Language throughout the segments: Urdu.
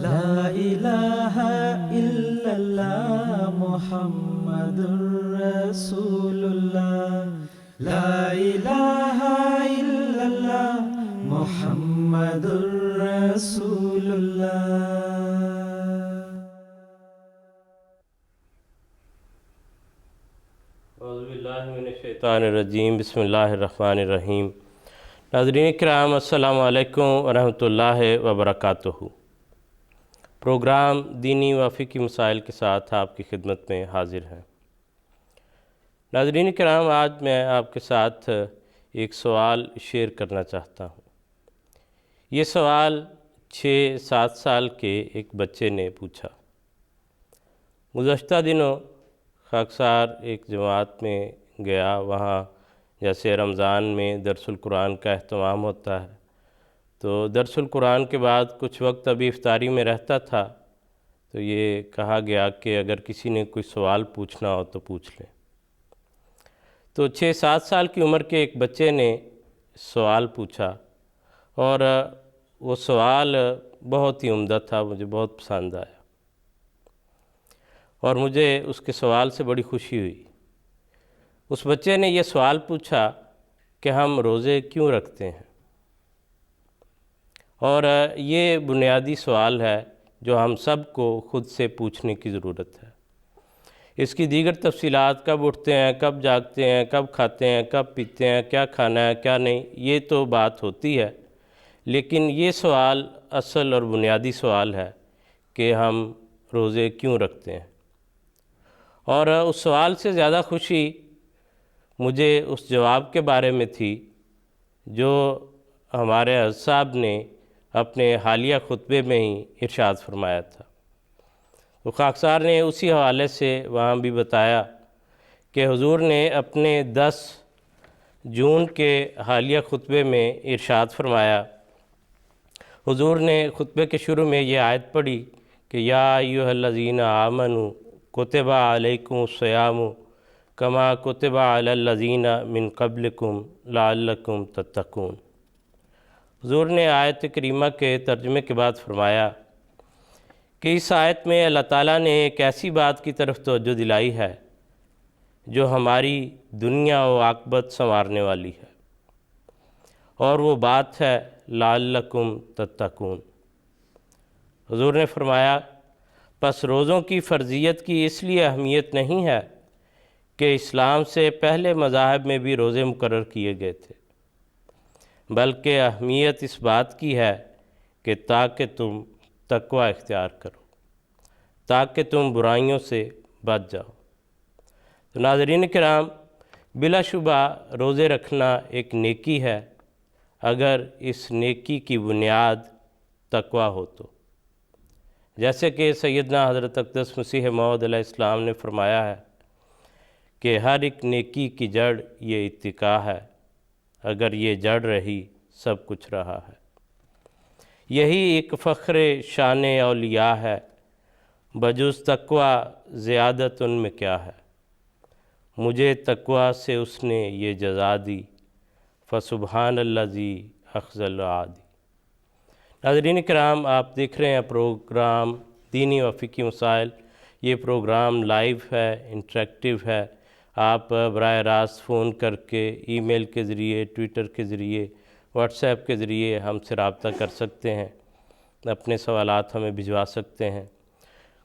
لا الہ الا اللہ محمد الرسول اللہ، لا الہ الا اللہ محمد الرسول اللہ۔ اعوذ باللہ من الشیطان الرجیم، بسم اللہ الرحمن الرحیم۔ ناظرین کرام، السلام علیکم ورحمۃ اللہ وبرکاتہ۔ پروگرام دینی و فقہی مسائل کے ساتھ آپ کی خدمت میں حاضر ہیں۔ ناظرین کرام، آج میں آپ کے ساتھ ایک سوال شیئر کرنا چاہتا ہوں۔ یہ سوال 6-7 سال کے ایک بچے نے پوچھا۔ گزشتہ دنوں خاکسار ایک جماعت میں گیا، وہاں جیسے رمضان میں درس القرآن کا اہتمام ہوتا ہے، تو درس القرآن کے بعد کچھ وقت ابھی افطاری میں رہتا تھا، تو یہ کہا گیا کہ اگر کسی نے کوئی سوال پوچھنا ہو تو پوچھ لیں۔ تو 6-7 سال کی عمر کے ایک بچے نے سوال پوچھا، اور وہ سوال بہت ہی عمدہ تھا، مجھے بہت پسند آیا، اور مجھے اس کے سوال سے بڑی خوشی ہوئی۔ اس بچے نے یہ سوال پوچھا کہ ہم روزے کیوں رکھتے ہیں؟ اور یہ بنیادی سوال ہے جو ہم سب کو خود سے پوچھنے کی ضرورت ہے۔ اس کی دیگر تفصیلات، کب اٹھتے ہیں، کب جاگتے ہیں، کب کھاتے ہیں، کب پیتے ہیں، کیا کھانا ہے کیا نہیں، یہ تو بات ہوتی ہے، لیکن یہ سوال اصل اور بنیادی سوال ہے کہ ہم روزے کیوں رکھتے ہیں۔ اور اس سوال سے زیادہ خوشی مجھے اس جواب کے بارے میں تھی جو ہمارے حضرت صاحب نے اپنے حالیہ خطبے میں ہی ارشاد فرمایا تھا۔ تو خاکسار نے اسی حوالے سے وہاں بھی بتایا کہ حضور نے اپنے 10 جون کے حالیہ خطبے میں ارشاد فرمایا، حضور نے خطبے کے شروع میں یہ آیت پڑھی کہ یا ایھا الذین آمنوا کتب علیکم الصیام کما کتب علی الذین من قبلکم لعلکم تتقون۔ حضور نے آیت کریمہ کے ترجمے کے بعد فرمایا کہ اس آیت میں اللہ تعالیٰ نے ایک ایسی بات کی طرف توجہ دلائی ہے جو ہماری دنیا و عاقبت سنوارنے والی ہے، اور وہ بات ہے لعلکم تتقون۔ حضور نے فرمایا پس روزوں کی فرضیت کی اس لیے اہمیت نہیں ہے کہ اسلام سے پہلے مذاہب میں بھی روزے مقرر کیے گئے تھے، بلکہ اہمیت اس بات کی ہے کہ تاکہ تم تقوی اختیار کرو، تاکہ تم برائیوں سے بچ جاؤ۔ تو ناظرین کرام، بلا شبہ روزے رکھنا ایک نیکی ہے اگر اس نیکی کی بنیاد تقوی ہو تو، جیسے کہ سیدنا حضرت اقدس مسیح موعود علیہ السلام نے فرمایا ہے کہ ہر ایک نیکی کی جڑ یہ اتقاء ہے، اگر یہ جڑ رہی سب کچھ رہا ہے۔ یہی ایک فخر شان اولیاء ہے، بجز تقوی زیادت ان میں کیا ہے، مجھے تقوی سے اس نے یہ جزا دی، فسبحان الذی اخذ العادی۔ ناظرین کرام، آپ دیکھ رہے ہیں پروگرام دینی و فقہی مسائل۔ یہ پروگرام لائیو ہے، انٹریکٹیو ہے، آپ براہ راست فون کر کے، ای میل کے ذریعے، ٹویٹر کے ذریعے، واٹس ایپ کے ذریعے ہم سے رابطہ کر سکتے ہیں، اپنے سوالات ہمیں بھجوا سکتے ہیں۔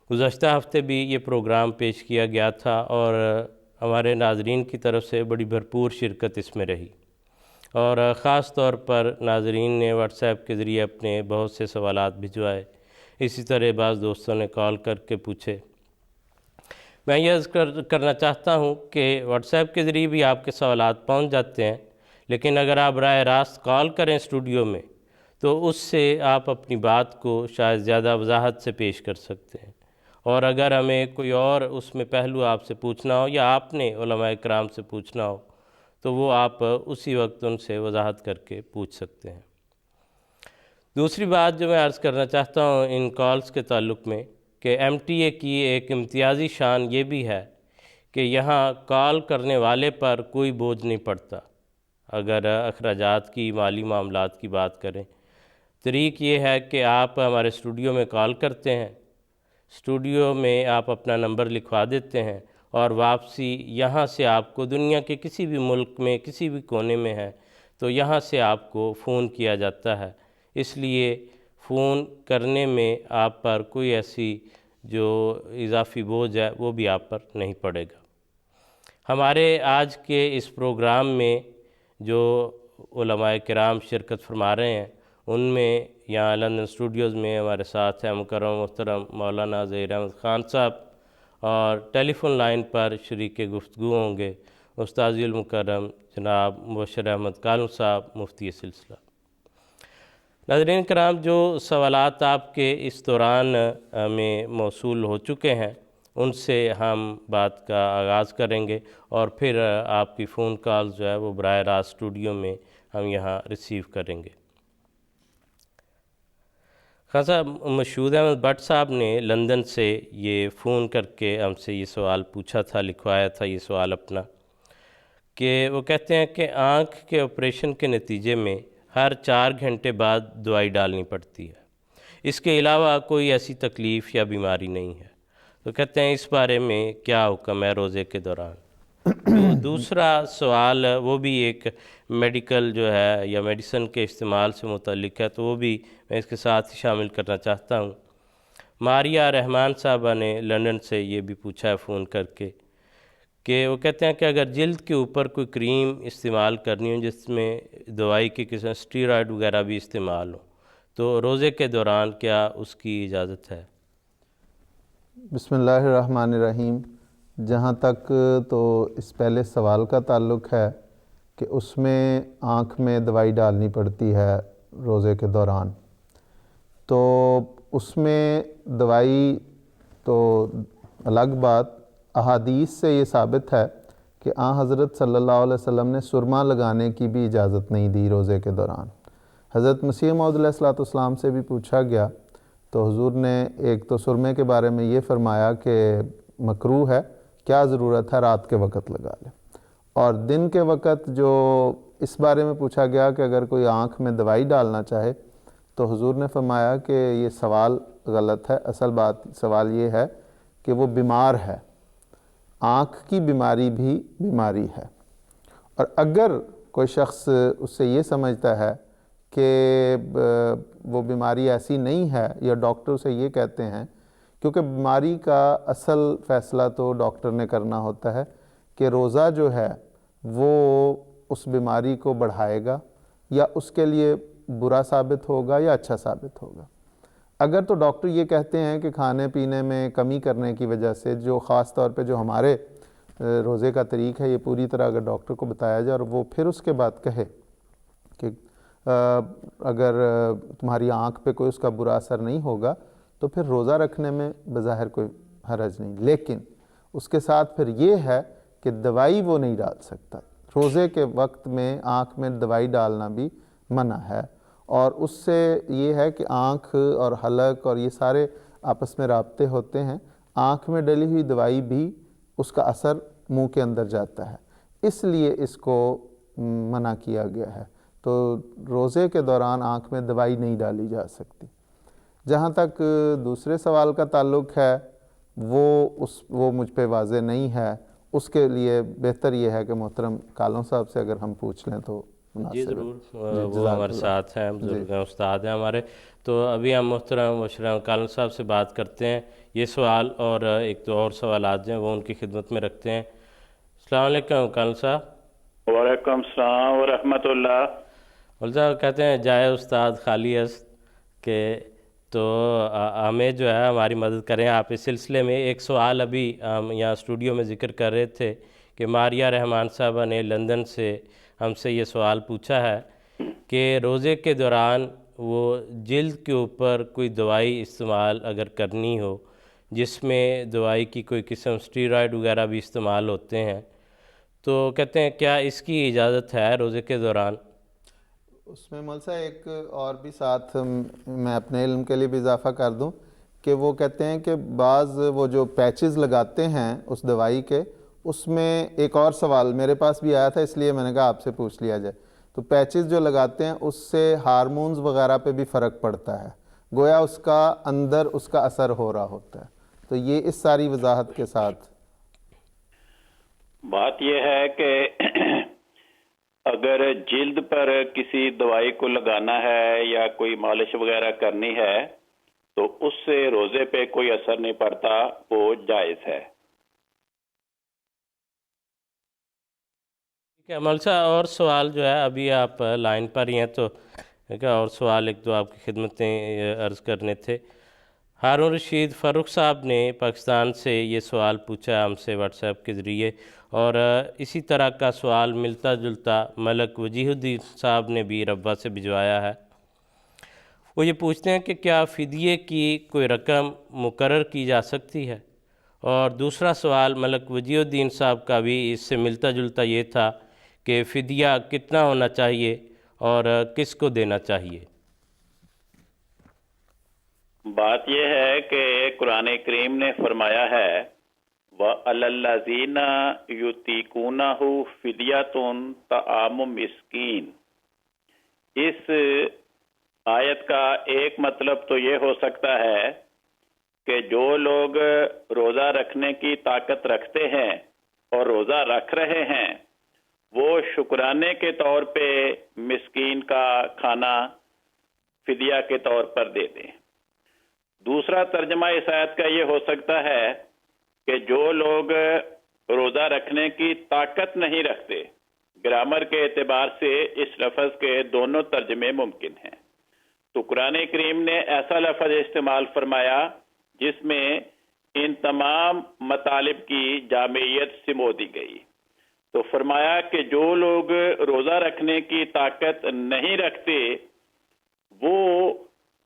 گزشتہ ہفتے بھی یہ پروگرام پیش کیا گیا تھا، اور ہمارے ناظرین کی طرف سے بڑی بھرپور شرکت اس میں رہی، اور خاص طور پر ناظرین نے واٹس ایپ کے ذریعے اپنے بہت سے سوالات بھجوائے۔ اسی طرح بعض دوستوں نے کال کر کے پوچھے۔ میں یہ عرض کرنا چاہتا ہوں کہ واٹس ایپ کے ذریعے بھی آپ کے سوالات پہنچ جاتے ہیں، لیکن اگر آپ براہ راست کال کریں اسٹوڈیو میں تو اس سے آپ اپنی بات کو شاید زیادہ وضاحت سے پیش کر سکتے ہیں، اور اگر ہمیں کوئی اور اس میں پہلو آپ سے پوچھنا ہو یا آپ نے علماء کرام سے پوچھنا ہو تو وہ آپ اسی وقت ان سے وضاحت کر کے پوچھ سکتے ہیں۔ دوسری بات جو میں عرض کرنا چاہتا ہوں ان کالز کے تعلق میں کہ ایم ٹی اے کی ایک امتیازی شان یہ بھی ہے کہ یہاں کال کرنے والے پر کوئی بوجھ نہیں پڑتا۔ اگر اخراجات کی، مالی معاملات کی بات کریں طریق یہ ہے کہ آپ ہمارے اسٹوڈیو میں کال کرتے ہیں، اسٹوڈیو میں آپ اپنا نمبر لکھوا دیتے ہیں اور واپسی یہاں سے آپ کو دنیا کے کسی بھی ملک میں کسی بھی کونے میں ہے تو یہاں سے آپ کو فون کیا جاتا ہے، اس لیے فون کرنے میں آپ پر کوئی ایسی جو اضافی بوجھ ہے وہ بھی آپ پر نہیں پڑے گا۔ ہمارے آج کے اس پروگرام میں جو علماء کرام شرکت فرما رہے ہیں ان میں یہاں لندن اسٹوڈیوز میں ہمارے ساتھ ہیں مکرم محترم مولانا ظہیر احمد خان صاحب، اور ٹیلی فون لائن پر شریک گفتگو ہوں گے استاذ المکرم جناب مبشر احمد کالم صاحب مفتی سلسلہ۔ ناظرین کرام، جو سوالات آپ کے اس دوران میں موصول ہو چکے ہیں ان سے ہم بات کا آغاز کریں گے اور پھر آپ کی فون کال جو ہے وہ براہ راست اسٹوڈیو میں ہم یہاں ریسیو کریں گے۔ خان صاحب، مشہود احمد بٹ صاحب نے لندن سے یہ فون کر کے ہم سے یہ سوال پوچھا تھا، لکھوایا تھا یہ سوال اپنا، کہ وہ کہتے ہیں کہ آنکھ کے آپریشن کے نتیجے میں ہر 4 گھنٹے بعد دوائی ڈالنی پڑتی ہے، اس کے علاوہ کوئی ایسی تکلیف یا بیماری نہیں ہے، تو کہتے ہیں اس بارے میں کیا حکم ہے روزے کے دوران؟ تو دوسرا سوال وہ بھی ایک میڈیکل جو ہے یا میڈیسن کے استعمال سے متعلق ہے، تو وہ بھی میں اس کے ساتھ ہی شامل کرنا چاہتا ہوں۔ ماریا رحمان صاحبہ نے لندن سے یہ بھی پوچھا ہے فون کر کے کہ وہ کہتے ہیں کہ اگر جلد کے اوپر کوئی کریم استعمال کرنی ہو جس میں دوائی کی قسم اسٹیرائڈ وغیرہ بھی استعمال ہو تو روزے کے دوران کیا اس کی اجازت ہے؟ بسم اللہ الرحمن الرحیم۔ جہاں تک تو اس پہلے سوال کا تعلق ہے کہ اس میں آنکھ میں دوائی ڈالنی پڑتی ہے روزے کے دوران، تو اس میں دوائی تو الگ بات، احادیث سے یہ ثابت ہے کہ حضرت صلی اللہ علیہ وسلم نے سرما لگانے کی بھی اجازت نہیں دی روزے کے دوران۔ حضرت مسیح موعود علیہ الصلوۃ والسلام سے بھی پوچھا گیا تو حضور نے ایک تو سرمے کے بارے میں یہ فرمایا کہ مکروہ ہے، کیا ضرورت ہے رات کے وقت لگا لیں، اور دن کے وقت جو اس بارے میں پوچھا گیا کہ اگر کوئی آنکھ میں دوائی ڈالنا چاہے تو حضور نے فرمایا کہ یہ سوال غلط ہے، اصل بات سوال یہ ہے کہ وہ بیمار ہے، آنکھ کی بیماری بھی بیماری ہے، اور اگر کوئی شخص اس سے یہ سمجھتا ہے کہ وہ بیماری ایسی نہیں ہے یا ڈاکٹر اسے یہ کہتے ہیں، کیونکہ بیماری کا اصل فیصلہ تو ڈاکٹر نے کرنا ہوتا ہے کہ روزہ جو ہے وہ اس بیماری کو بڑھائے گا یا اس کے لیے برا ثابت ہوگا یا اچھا ثابت ہوگا۔ اگر تو ڈاکٹر یہ کہتے ہیں کہ کھانے پینے میں کمی کرنے کی وجہ سے، جو خاص طور پہ جو ہمارے روزے کا طریق ہے، یہ پوری طرح اگر ڈاکٹر کو بتایا جائے اور وہ پھر اس کے بعد کہے کہ اگر تمہاری آنکھ پہ کوئی اس کا برا اثر نہیں ہوگا تو پھر روزہ رکھنے میں بظاہر کوئی حرج نہیں، لیکن اس کے ساتھ پھر یہ ہے کہ دوائی وہ نہیں ڈال سکتا۔ روزے کے وقت میں آنکھ میں دوائی ڈالنا بھی منع ہے، اور اس سے یہ ہے کہ آنکھ اور حلق اور یہ سارے آپس میں رابطے ہوتے ہیں، آنکھ میں ڈلی ہوئی دوائی بھی اس کا اثر منہ کے اندر جاتا ہے، اس لیے اس کو منع کیا گیا ہے۔ تو روزے کے دوران آنکھ میں دوائی نہیں ڈالی جا سکتی۔ جہاں تک دوسرے سوال کا تعلق ہے وہ مجھ پہ واضح نہیں ہے، اس کے لیے بہتر یہ ہے کہ محترم کالم صاحب سے اگر ہم پوچھ لیں تو جی ضرور، وہ ہمارے ساتھ ہیں، بزرگ ہیں، استاد ہیں ہمارے، تو ابھی ہم محترم مبشر کالم صاحب سے بات کرتے ہیں۔ یہ سوال اور ایک تو اور سوالات ہیں وہ ان کی خدمت میں رکھتے ہیں۔ السلام علیکم کالم صاحب۔ وعلیکم السلام ورحمۃ اللہ۔ صاحب کہتے ہیں جائے استاد خالی است کہ تو ہمیں جو ہے ہماری مدد کریں آپ اس سلسلے میں۔ ایک سوال ابھی ہم یہاں اسٹوڈیو میں ذکر کر رہے تھے کہ ماریا رحمان صاحبہ نے لندن سے ہم سے یہ سوال پوچھا ہے کہ روزے کے دوران وہ جلد کے اوپر کوئی دوائی استعمال اگر کرنی ہو جس میں دوائی کی کوئی قسم اسٹیرائڈ وغیرہ بھی استعمال ہوتے ہیں، تو کہتے ہیں کیا اس کی اجازت ہے روزے کے دوران؟ اس میں مولوی صاحب ایک اور بھی ساتھ میں اپنے علم کے لیے بھی اضافہ کر دوں کہ وہ کہتے ہیں کہ بعض وہ جو پیچز لگاتے ہیں اس دوائی کے، اس میں ایک اور سوال میرے پاس بھی آیا تھا، اس لیے میں نے کہا آپ سے پوچھ لیا جائے تو پیچز جو لگاتے ہیں اس سے ہارمونز وغیرہ پہ بھی فرق پڑتا ہے، گویا اس کا اندر اس کا اثر ہو رہا ہوتا ہے. تو یہ اس ساری وضاحت کے ساتھ بات یہ ہے کہ اگر جلد پر کسی دوائی کو لگانا ہے یا کوئی مالش وغیرہ کرنی ہے تو اس سے روزے پہ کوئی اثر نہیں پڑتا، وہ جائز ہے. ٹھیک ہے عمل صاحب، اور سوال جو ہے ابھی آپ لائن پر ہی ہیں تو اور سوال ایک دو آپ کی خدمت میں عرض کرنے تھے. ہارون رشید فاروق صاحب نے پاکستان سے یہ سوال پوچھا ہم سے واٹس ایپ کے ذریعے، اور اسی طرح کا سوال ملتا جلتا ملک وجیہ الدین صاحب نے بھی ربوہ سے بھجوایا ہے. وہ یہ پوچھتے ہیں کہ کیا فدیے کی کوئی رقم مقرر کی جا سکتی ہے؟ اور دوسرا سوال ملک وجیہ الدین صاحب کا بھی اس سے ملتا جلتا یہ تھا کہ فدیہ کتنا ہونا چاہیے اور کس کو دینا چاہیے؟ بات یہ ہے کہ قرآن کریم نے فرمایا ہے وَعَلَى الَّذِينَ يُطِيقُونَهُ فِدْيَةٌ طَعَامُ مِسْكِين. اس آیت کا ایک مطلب تو یہ ہو سکتا ہے کہ جو لوگ روزہ رکھنے کی طاقت رکھتے ہیں اور روزہ رکھ رہے ہیں وہ شکرانے کے طور پہ مسکین کا کھانا فدیہ کے طور پر دے دیں. دوسرا ترجمہ اس آیت کا یہ ہو سکتا ہے کہ جو لوگ روزہ رکھنے کی طاقت نہیں رکھتے. گرامر کے اعتبار سے اس لفظ کے دونوں ترجمے ممکن ہیں. تو قرآن کریم نے ایسا لفظ استعمال فرمایا جس میں ان تمام مطالب کی جامعیت سمو دی گئی. تو فرمایا کہ جو لوگ روزہ رکھنے کی طاقت نہیں رکھتے وہ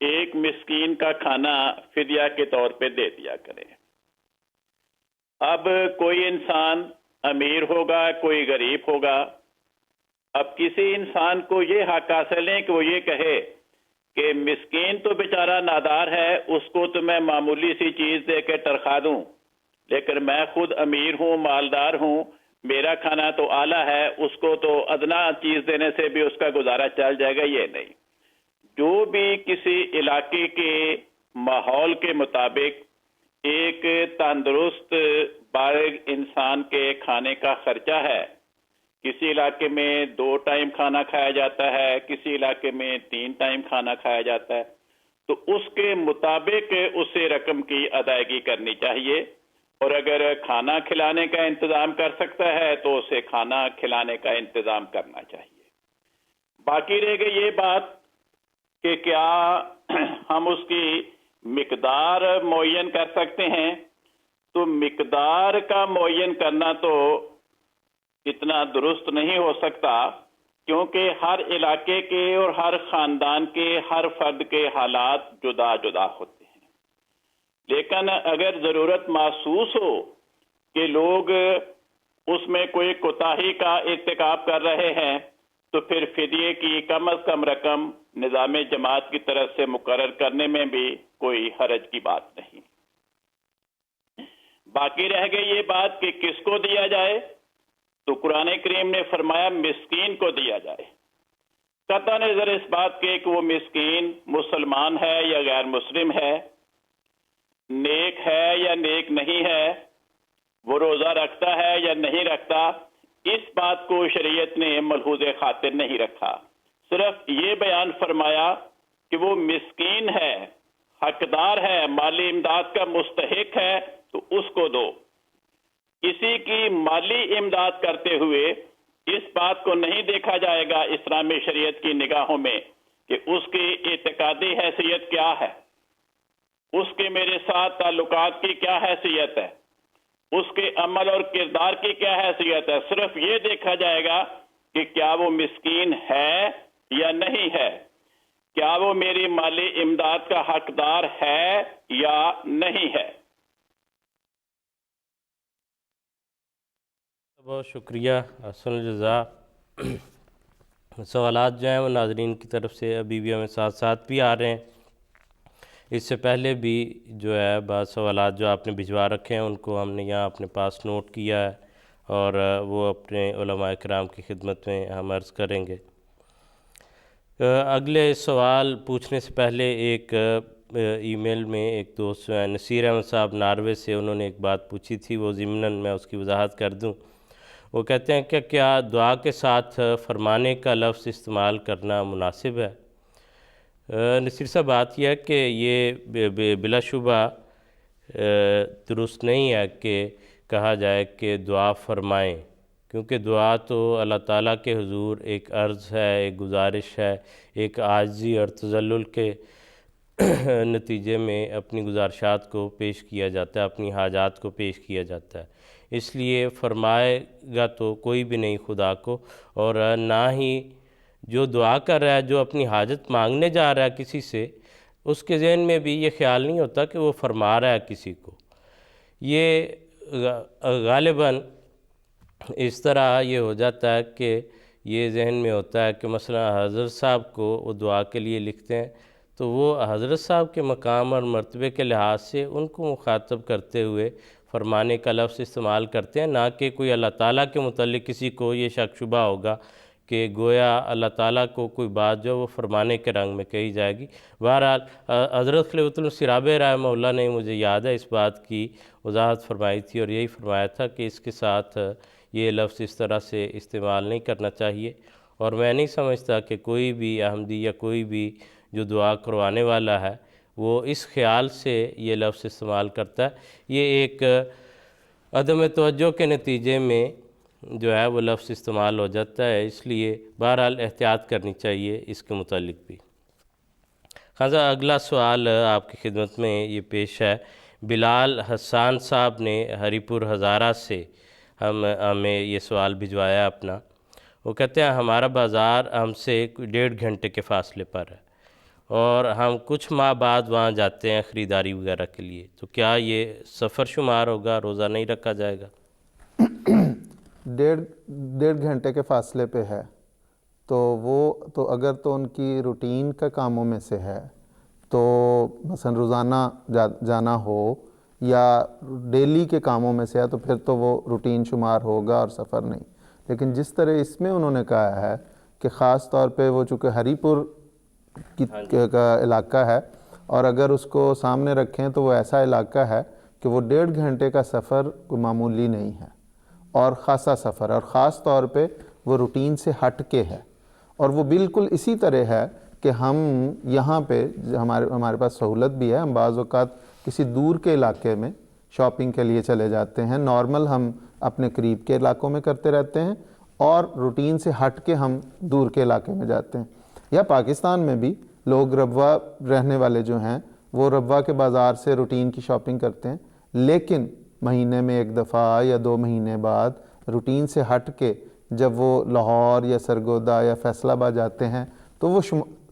ایک مسکین کا کھانا فدیہ کے طور پہ دے دیا کرے. اب کوئی انسان امیر ہوگا، کوئی غریب ہوگا. اب کسی انسان کو یہ حق حاصل ہے کہ وہ یہ کہے کہ مسکین تو بیچارہ نادار ہے، اس کو تو میں معمولی سی چیز دے کے ترخا دوں، لیکن میں خود امیر ہوں، مالدار ہوں، میرا کھانا تو اعلیٰ ہے، اس کو تو ادنا چیز دینے سے بھی اس کا گزارا چل جائے گا. یہ نہیں. جو بھی کسی علاقے کے ماحول کے مطابق ایک تندرست بالغ انسان کے کھانے کا خرچہ ہے، کسی علاقے میں 2 ٹائم کھانا کھایا جاتا ہے، کسی علاقے میں 3 ٹائم کھانا کھایا جاتا ہے، تو اس کے مطابق اسے رقم کی ادائیگی کرنی چاہیے. اور اگر کھانا کھلانے کا انتظام کر سکتا ہے تو اسے کھانا کھلانے کا انتظام کرنا چاہیے. باقی رہ گئی یہ بات کہ کیا ہم اس کی مقدار معین کر سکتے ہیں. تو مقدار کا معین کرنا تو اتنا درست نہیں ہو سکتا، کیونکہ ہر علاقے کے اور ہر خاندان کے ہر فرد کے حالات جدا جدا ہوتے ہیں. لیکن اگر ضرورت محسوس ہو کہ لوگ اس میں کوئی کوتاہی کا ارتکاب کر رہے ہیں تو پھر فدیے کی کم از کم رقم نظام جماعت کی طرف سے مقرر کرنے میں بھی کوئی حرج کی بات نہیں. باقی رہ گئی یہ بات کہ کس کو دیا جائے. تو قرآن کریم نے فرمایا مسکین کو دیا جائے. قطع نظر اس بات کے کہ وہ مسکین مسلمان ہے یا غیر مسلم ہے، نیک ہے یا نیک نہیں ہے، وہ روزہ رکھتا ہے یا نہیں رکھتا، اس بات کو شریعت نے ملحوظ خاطر نہیں رکھا. صرف یہ بیان فرمایا کہ وہ مسکین ہے، حقدار ہے، مالی امداد کا مستحق ہے تو اس کو دو. کسی کی مالی امداد کرتے ہوئے اس بات کو نہیں دیکھا جائے گا اسلامی شریعت کی نگاہوں میں کہ اس کی اعتقادی حیثیت کیا ہے، اس کے میرے ساتھ تعلقات کی کیا حیثیت ہے، اس کے عمل اور کردار کی کیا حیثیت ہے. صرف یہ دیکھا جائے گا کہ کیا وہ مسکین ہے یا نہیں ہے، کیا وہ میری مالی امداد کا حقدار ہے یا نہیں ہے. بہت شکریہ، احسن الجزا. سوالات جو ہیں وہ ناظرین کی طرف سے ابھی بھی ہمیں ساتھ ساتھ بھی آ رہے ہیں. اس سے پہلے بھی جو ہے بعض سوالات جو آپ نے بھجوا رکھے ہیں ان کو ہم نے یہاں اپنے پاس نوٹ کیا ہے اور وہ اپنے علماء کرام کی خدمت میں ہم عرض کریں گے. اگلے سوال پوچھنے سے پہلے ایک ای میل میں ایک دوست نصیر احمد صاحب ناروے سے، انہوں نے ایک بات پوچھی تھی، وہ ضمناً میں اس کی وضاحت کر دوں۔ وہ کہتے ہیں کہ کیا دعا کے ساتھ فرمانے کا لفظ استعمال کرنا مناسب ہے؟ نصیر صاحب بات یہ ہے کہ یہ بلا شبہ درست نہیں ہے کہ کہا جائے کہ دعا فرمائیں، کیونکہ دعا تو اللہ تعالیٰ کے حضور ایک عرض ہے، ایک گزارش ہے، ایک عاجزی اور تذلل کے نتیجے میں اپنی گزارشات کو پیش کیا جاتا ہے، اپنی حاجات کو پیش کیا جاتا ہے۔ اس لیے فرمائے گا تو کوئی بھی نہیں خدا کو، اور نہ ہی جو دعا کر رہا ہے، جو اپنی حاجت مانگنے جا رہا ہے کسی سے، اس کے ذہن میں بھی یہ خیال نہیں ہوتا کہ وہ فرما رہا ہے کسی کو۔ یہ غالباً اس طرح یہ ہو جاتا ہے کہ یہ ذہن میں ہوتا ہے کہ مثلا حضرت صاحب کو وہ دعا کے لیے لکھتے ہیں، تو وہ حضرت صاحب کے مقام اور مرتبے کے لحاظ سے ان کو مخاطب کرتے ہوئے فرمانے کا لفظ استعمال کرتے ہیں، نہ کہ کوئی اللہ تعالیٰ کے متعلق کسی کو یہ شک شبہ ہوگا کہ گویا اللہ تعالیٰ کو کوئی بات جو وہ فرمانے کے رنگ میں کہی جائے گی۔ بہرحال حضرت خلیفۃ المسیح رابع رحمہ اللہ نے، مجھے یاد ہے، اس بات کی وضاحت فرمائی تھی، اور یہی فرمایا تھا کہ اس کے ساتھ یہ لفظ اس طرح سے استعمال نہیں کرنا چاہیے، اور میں نہیں سمجھتا کہ کوئی بھی احمدی یا کوئی بھی جو دعا کروانے والا ہے وہ اس خیال سے یہ لفظ استعمال کرتا ہے۔ یہ ایک عدم توجہ کے نتیجے میں جو ہے وہ لفظ استعمال ہو جاتا ہے، اس لیے بہرحال احتیاط کرنی چاہیے اس کے متعلق بھی۔ خاصا اگلا سوال آپ کی خدمت میں یہ پیش ہے، بلال حسان صاحب نے ہری پور ہزارہ سے ہمیں یہ سوال بھجوایا اپنا۔ وہ کہتے ہیں ہمارا بازار ہم سے 1.5 گھنٹے کے فاصلے پر ہے، اور ہم کچھ ماہ بعد وہاں جاتے ہیں خریداری وغیرہ کے لیے، تو کیا یہ سفر شمار ہوگا، روزہ نہیں رکھا جائے گا؟ 1.5 گھنٹے کے فاصلے پہ ہے تو وہ تو اگر تو ان کی روٹین کا کاموں میں سے ہے، تو مثلا روزانہ جانا ہو یا ڈیلی کے کاموں میں سے ہے، تو پھر تو وہ روٹین شمار ہوگا اور سفر نہیں۔ لیکن جس طرح اس میں انہوں نے کہا ہے کہ خاص طور پہ وہ چونکہ ہری پور کا علاقہ ہے، اور اگر اس کو سامنے رکھیں تو وہ ایسا علاقہ ہے کہ وہ 1.5 گھنٹے کا سفر کوئی معمولی نہیں ہے، اور خاصا سفر، اور خاص طور پہ وہ روٹین سے ہٹ کے ہے۔ اور وہ بالکل اسی طرح ہے کہ ہم یہاں پہ ہمارے پاس سہولت بھی ہے، ہم بعض اوقات کسی دور کے علاقے میں شاپنگ کے لیے چلے جاتے ہیں، نارمل ہم اپنے قریب کے علاقوں میں کرتے رہتے ہیں، اور روٹین سے ہٹ کے ہم دور کے علاقے میں جاتے ہیں۔ یا پاکستان میں بھی لوگ ربوہ رہنے والے جو ہیں وہ ربوہ کے بازار سے روٹین کی شاپنگ کرتے ہیں، لیکن مہینے میں 1 دفعہ یا 2 مہینے بعد روٹین سے ہٹ کے جب وہ لاہور یا سرگودا یا فیصل آباد جاتے ہیں تو وہ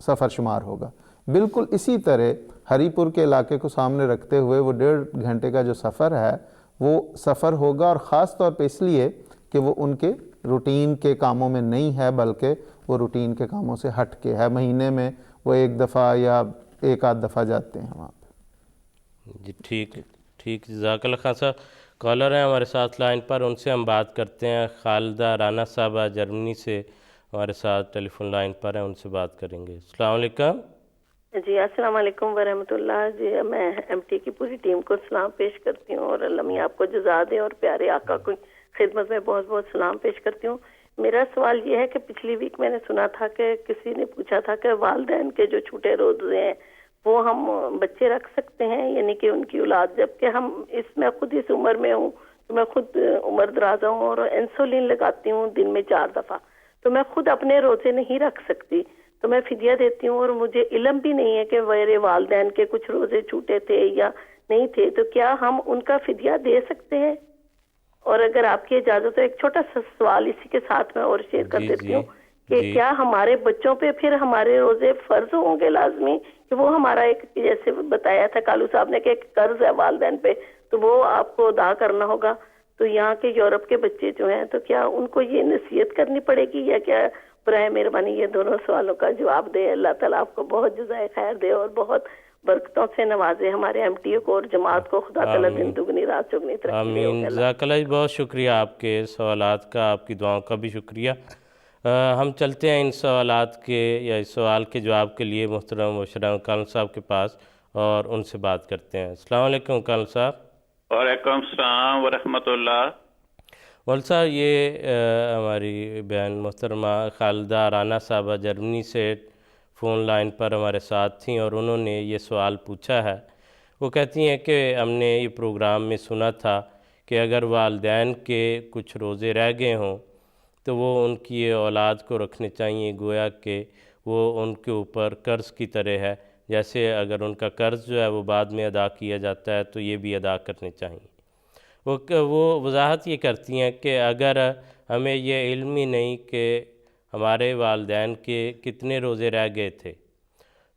سفر شمار ہوگا۔ بالکل اسی طرح ہری پور کے علاقے کو سامنے رکھتے ہوئے وہ 1.5 گھنٹے کا جو سفر ہے وہ سفر ہوگا، اور خاص طور پہ اس لیے کہ وہ ان کے روٹین کے کاموں میں نہیں ہے، بلکہ وہ روٹین کے کاموں سے ہٹ کے ہے۔ مہینے میں وہ 1 دفعہ یا 1 آدھ دفعہ جاتے ہیں وہاں پہ۔ جی ٹھیک، جزاک اللہ خان صاحب۔ کالر ہیں ہمارے ساتھ لائن پر، ان سے ہم بات کرتے ہیں۔ خالدہ رانا صاحبہ جرمنی سے ہمارے ساتھ ٹیلی فون لائن پر ہیں، ان سے بات کریں گے۔ السلام علیکم۔ جی السلام علیکم ورحمۃ اللہ۔ جی میں ایم ٹی کی پوری ٹیم کو سلام پیش کرتی ہوں، اور اللہ میاں آپ کو جزا دے، اور پیارے آقا کو خدمت میں بہت بہت سلام پیش کرتی ہوں۔ میرا سوال یہ ہے کہ پچھلی ویک میں نے سنا تھا کہ کسی نے پوچھا تھا کہ والدین کے جو چھوٹے روزے ہیں وہ ہم بچے رکھ سکتے ہیں، یعنی کہ ان کی اولاد، جبکہ ہم میں خود اس عمر میں ہوں، تو میں خود عمر درازہ ہوں اور انسولین لگاتی ہوں دن میں 4 دفعہ، تو میں خود اپنے روزے نہیں رکھ سکتی، تو میں فدیہ دیتی ہوں، اور مجھے علم بھی نہیں ہے کہ میرے والدین کے کچھ روزے چھوٹے تھے یا نہیں تھے، تو کیا ہم ان کا فدیہ دے سکتے ہیں؟ اور اگر آپ کی اجازت ہو ایک چھوٹا سا سوال اسی کے ساتھ میں اور شیئر کر دیتی ہوں کہ کیا ہمارے بچوں پہ پھر ہمارے روزے فرض ہوں گے لازمی، کہ وہ ہمارا ایک، جیسے بتایا تھا کالو صاحب نے کہ ایک قرض ہے والدین پہ، تو وہ آپ کو ادا کرنا ہوگا، تو یہاں کے یورپ کے بچے جو ہیں تو کیا ان کو یہ نصیحت کرنی پڑے گی، یا کیا برائے مہربانی یہ دونوں سوالوں کا جواب دے؟ اللہ تعالیٰ آپ کو بہت جزائے خیر دے اور بہت برکتوں سے نوازے، ہمارے ایم ٹی او کو اور جماعت کو، خدا تعالیٰ دن دگنی رات چگنی ترقی دے۔ آمین، جزاک اللہ۔ بہت شکریہ آپ کے سوالات کا، آپ کی دعاؤں کا بھی شکریہ۔ ہم چلتے ہیں ان سوالات کے یا اس سوال کے جواب کے لیے محترم مبشرہ کالن صاحب کے پاس اور ان سے بات کرتے ہیں۔ السلام علیکم کالن صاحب۔ وعلیکم السلام ورحمۃ اللہ۔ مول صاحب، یہ ہماری بہن محترمہ خالدہ رانا صاحبہ جرمنی سے فون لائن پر ہمارے ساتھ تھیں اور انہوں نے یہ سوال پوچھا ہے۔ وہ کہتی ہیں کہ ہم نے یہ پروگرام میں سنا تھا کہ اگر والدین کے کچھ روزے رہ گئے ہوں تو وہ ان کی اولاد کو رکھنے چاہیے، گویا کہ وہ ان کے اوپر قرض کی طرح ہے، جیسے اگر ان کا قرض جو ہے وہ بعد میں ادا کیا جاتا ہے تو یہ بھی ادا کرنے چاہیے۔ وہ وضاحت یہ کرتی ہیں کہ اگر ہمیں یہ علم ہی نہیں کہ ہمارے والدین کے کتنے روزے رہ گئے تھے